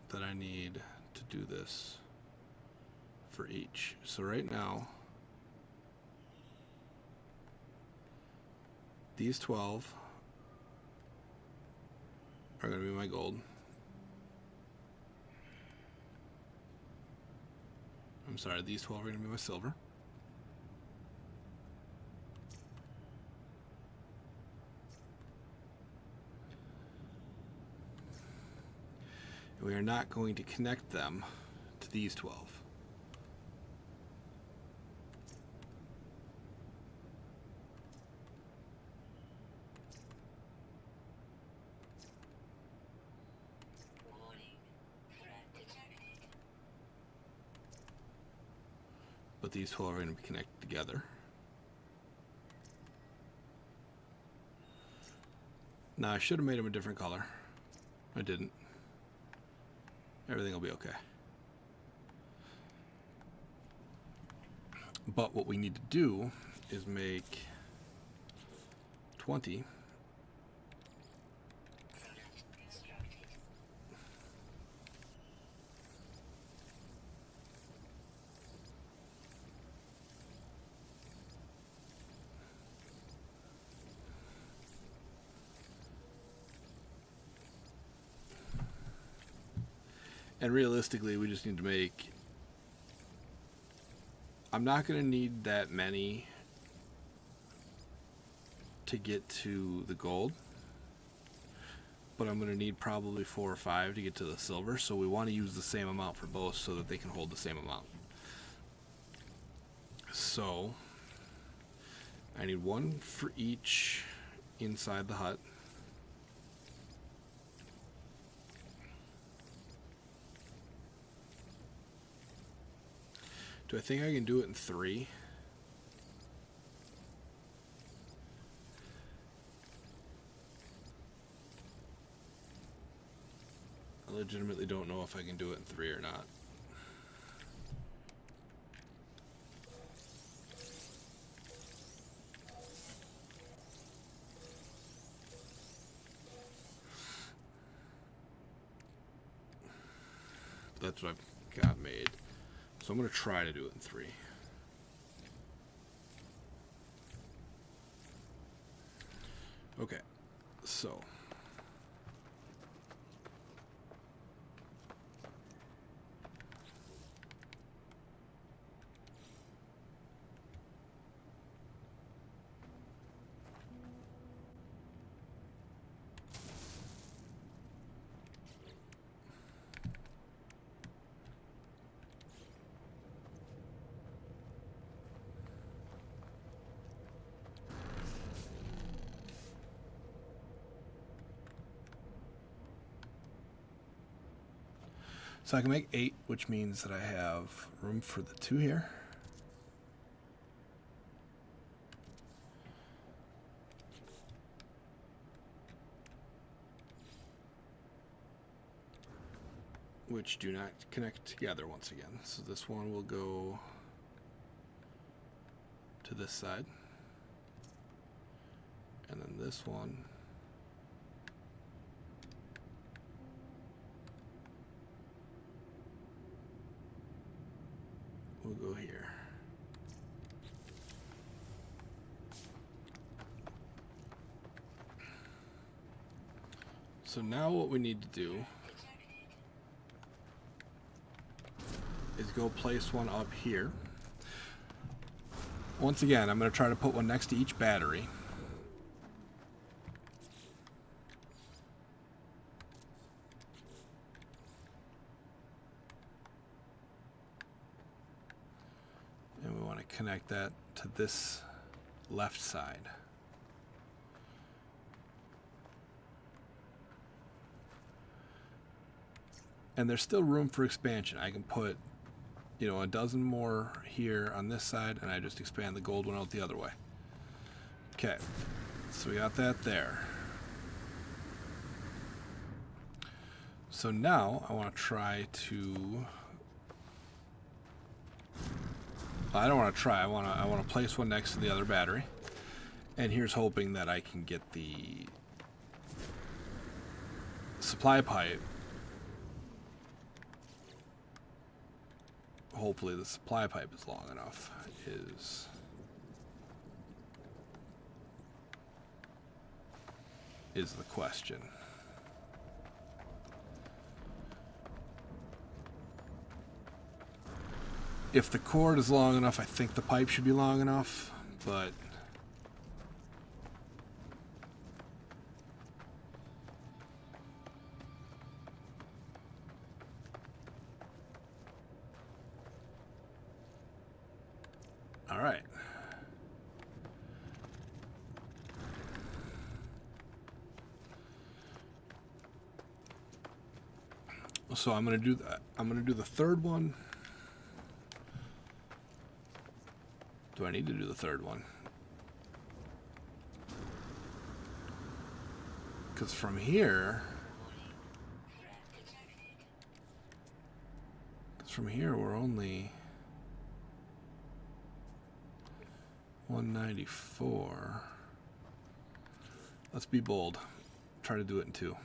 that I need to do this for each. So right now, these 12 are going to be my gold. I'm sorry, these 12 are going to be my silver. We are not going to connect them to these 12. But these 12 are going to be connected together. Now I should have made them a different color. I didn't. Everything will be okay. But what we need to do is make 20 and realistically we just need to make, I'm not going to need that many to get to the gold, but I'm going to need probably 4 or 5 to get to the silver, so we want to use the same amount for both so that they can hold the same amount. So I need 1 for each inside the hut. Do I think I can do it in 3? I legitimately don't know if I can do it in 3 or not. That's what I've got made. So I'm going to try to do it in 3. Okay, so I can make 8, which means that I have room for the 2 here. Which do not connect together once again. So this one will go to this side. And then this one will go here. So now what we need to do is go place one up here. Once again, I'm going to try to put one next to each battery. And we want to connect that to this left side. And there's still room for expansion. I can put, you know, a dozen more here on this side, and I just expand the gold one out the other way. Okay, so we got that there. So now I want to try to... I don't want to try. I want to place one next to the other battery. And here's hoping that I can get the supply pipe. Hopefully the supply pipe is long enough. Is the question. If the cord is long enough, I think the pipe should be long enough, but all right. So I'm going to do that. I'm going to do the third one. Do I need to do the third one? Because from here we're only 194. Let's be bold. Try to do it in 2.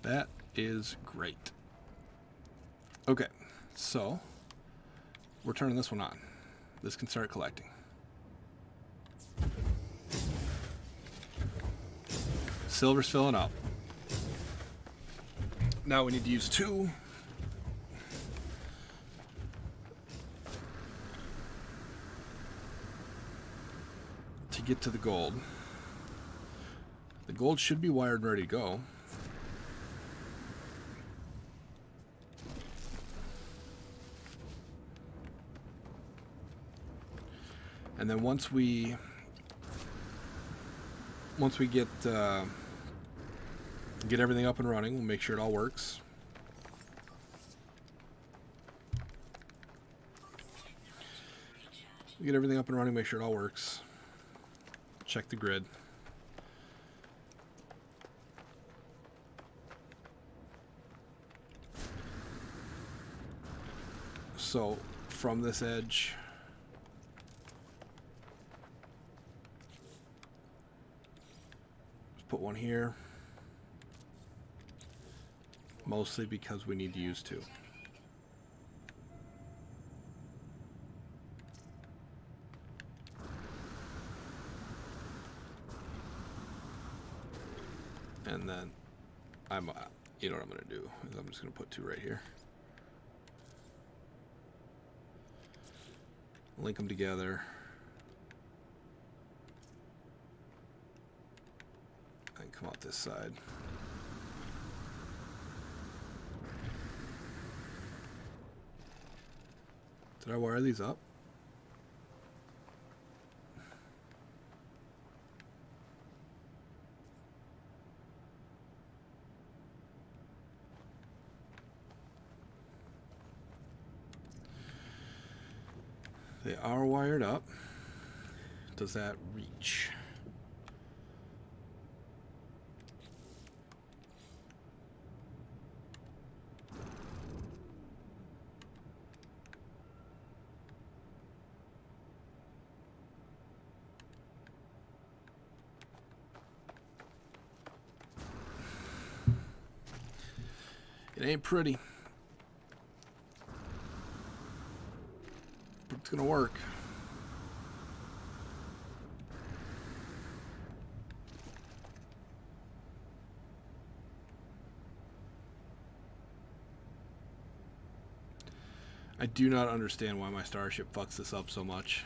That is great. Okay, so we're turning this one on. This can start collecting. Silver's filling up. Now we need to use 2. get to the gold. The gold should be wired and ready to go. And then once we get everything up and running, we'll make sure it all works. Get everything up and running, make sure it all works. Check the grid. So from this edge, let's put one here. Mostly because we need to use two. And then you know what I'm going to do is I'm just going to put two right here. Link them together. And come out this side. Did I wire these up? They are wired up. Does that reach? It ain't pretty. It's gonna work. I do not understand why my starship fucks this up so much.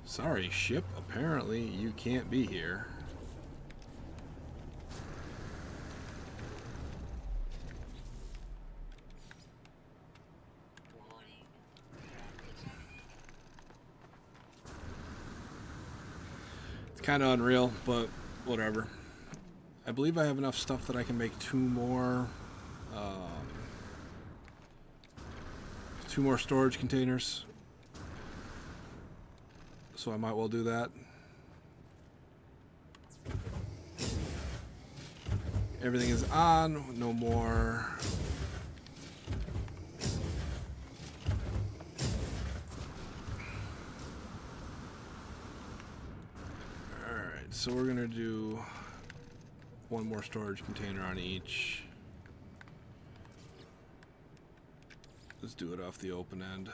Sorry, ship. Apparently you can't be here. It's kind of unreal, but whatever. I believe I have enough stuff that I can make two more storage containers. So I might well do that. Everything is on, no more. Alright, so we're gonna do one more storage container on each. Let's do it off the open end.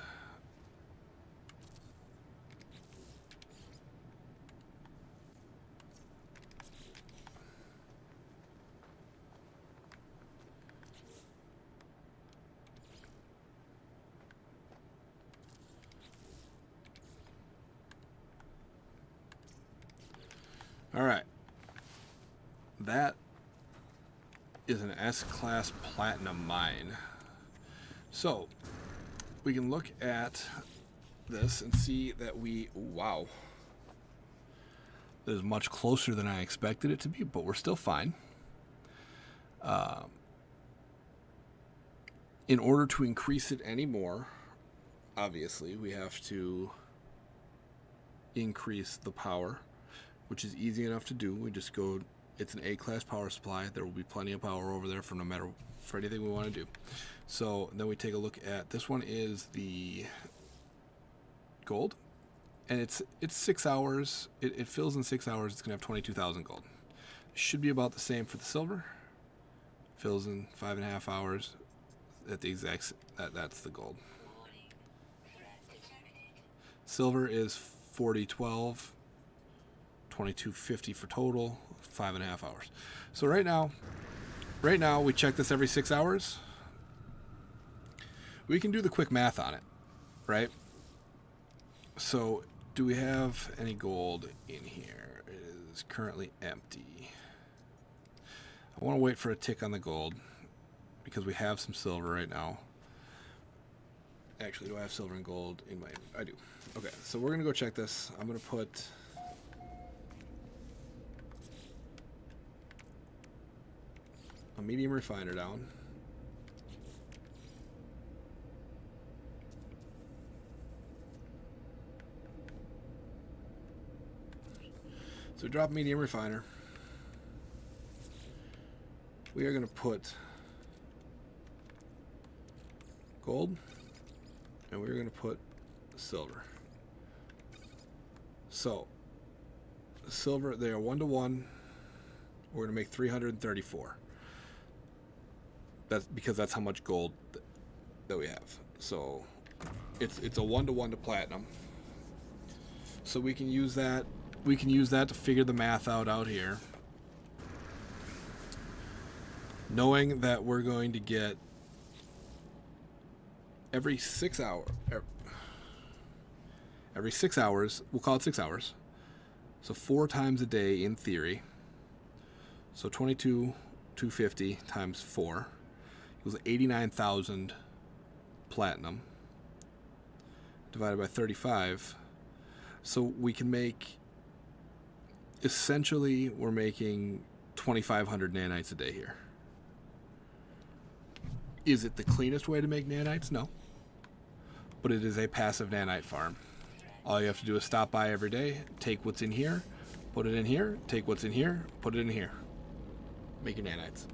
Alright, that is an S-Class Platinum mine. So, we can look at this and see that wow. This is much closer than I expected it to be, but we're still fine. In order to increase it any more, obviously, we have to increase the power, which is easy enough to do. We just go, it's an A-class power supply. There will be plenty of power over there for anything we want to do. So then we take a look at, this one is the gold, and it's 6 hours. It fills in 6 hours. It's going to have 22,000 gold. Should be about the same for the silver. Fills in 5.5 hours. At the exact, that's the gold. Silver is 4012. 2250 for total. 5.5 hours. So right now we check this every 6 hours. We can do the quick math on it, right? So do we have any gold in here? It is currently empty. I want to wait for a tick on the gold because we have some silver right now. Actually, do I have silver and gold in my... I do. Okay, so we're going to go check this. I'm going to put... a medium refiner down. So drop medium refiner. We are going to put gold, and we're going to put silver. So silver, they are 1-to-1. We're going to make 334. That's because that's how much gold that we have. So it's a 1-to-1 to platinum. So we can use that. We can use that to figure the math out here. Knowing that we're going to get every 6 hours, we'll call it 6 hours. So 4 times a day in theory. So 22,250 times 4 equals 89,000 platinum divided by 35. So we can make, essentially, we're making 2,500 nanites a day here. Is it the cleanest way to make nanites? No. But it is a passive nanite farm. All you have to do is stop by every day, take what's in here, put it in here, take what's in here, put it in here. Make your nanites.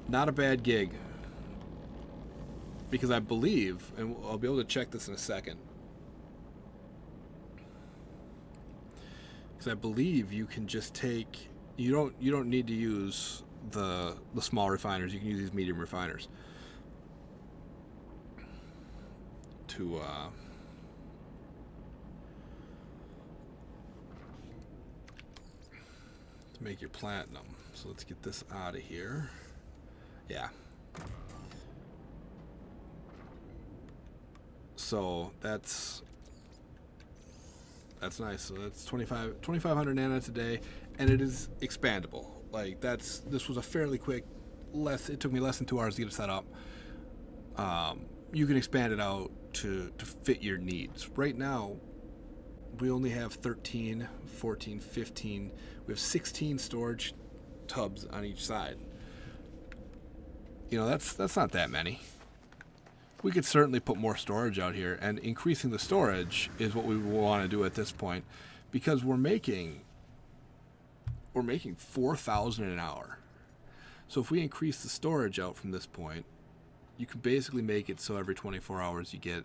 Not a bad gig. Because I believe, and I'll be able to check this in a second, because I believe you can just take, you don't need to use the small refiners. You can use these medium refiners to make your platinum. So let's get this out of here. Yeah. So that's nice. So that's 2,500 nanites a day, and it is expandable. Like this was a fairly quick, it took me less than 2 hours to get it set up. You can expand it out to fit your needs. Right now, we only have 13, 14, 15. We have 16 storage tubs on each side. You know, that's not that many. We could certainly put more storage out here, and increasing the storage is what we want to do at this point, because we're making 4,000 an hour. So if we increase the storage out from this point, you can basically make it so every 24 hours you get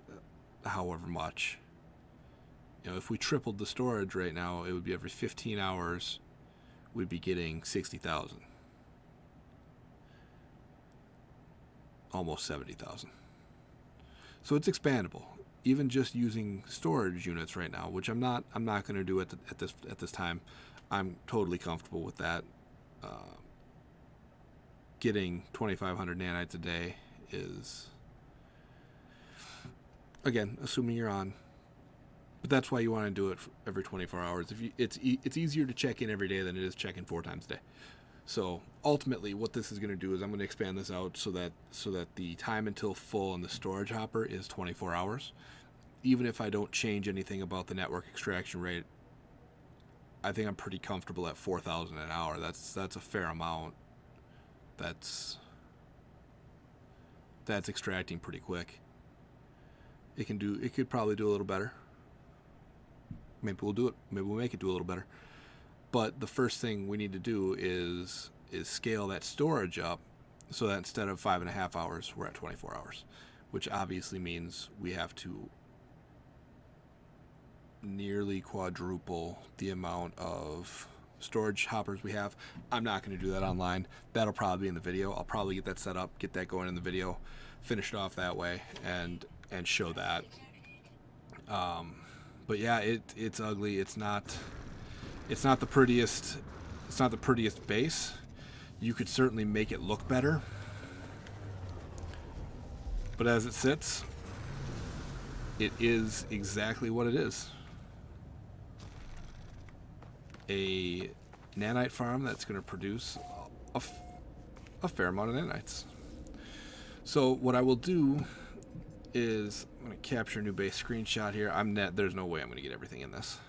however much. You know, if we tripled the storage right now, it would be every 15 hours we'd be getting 60,000. Almost 70,000. So it's expandable, even just using storage units right now, which I'm not going to do at this time. I'm totally comfortable with that. Getting 2,500 nanites a day is, again, assuming you're on. But that's why you want to do it every 24 hours. It's easier to check in every day than it is checking 4 times a day. So ultimately, what this is going to do is I'm going to expand this out so that the time until full on the storage hopper is 24 hours. Even if I don't change anything about the network extraction rate, I think I'm pretty comfortable at 4,000 an hour. That's a fair amount. That's extracting pretty quick. It could probably do a little better. Maybe we'll do it. Maybe we'll make it do a little better. But the first thing we need to do is scale that storage up so that instead of 5.5 hours, we're at 24 hours, which obviously means we have to nearly quadruple the amount of storage hoppers we have. I'm not going to do that online. That'll probably be in the video. I'll probably get that set up, get that going in the video, finish it off that way, and show that. But yeah, it's ugly. It's not It's not the prettiest. It's not the prettiest base. You could certainly make it look better. But as it sits, it is exactly what it is. A nanite farm that's going to produce a fair amount of nanites. So what I will do is I'm going to capture a new base screenshot here. There's no way I'm going to get everything in this.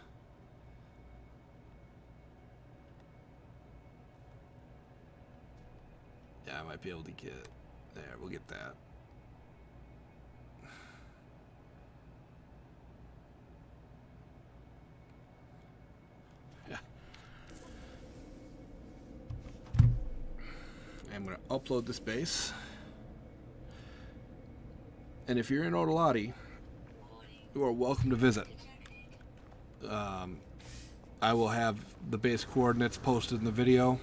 Yeah, I might be able to get there. We'll get that. I'm going to upload this base. And if you're in Outlaws, you are welcome to visit. I will have the base coordinates posted in the video.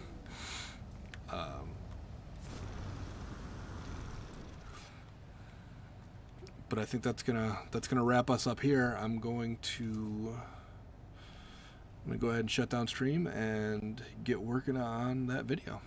But I think that's gonna wrap us up here. I'm going to go ahead and shut down stream and get working on that video.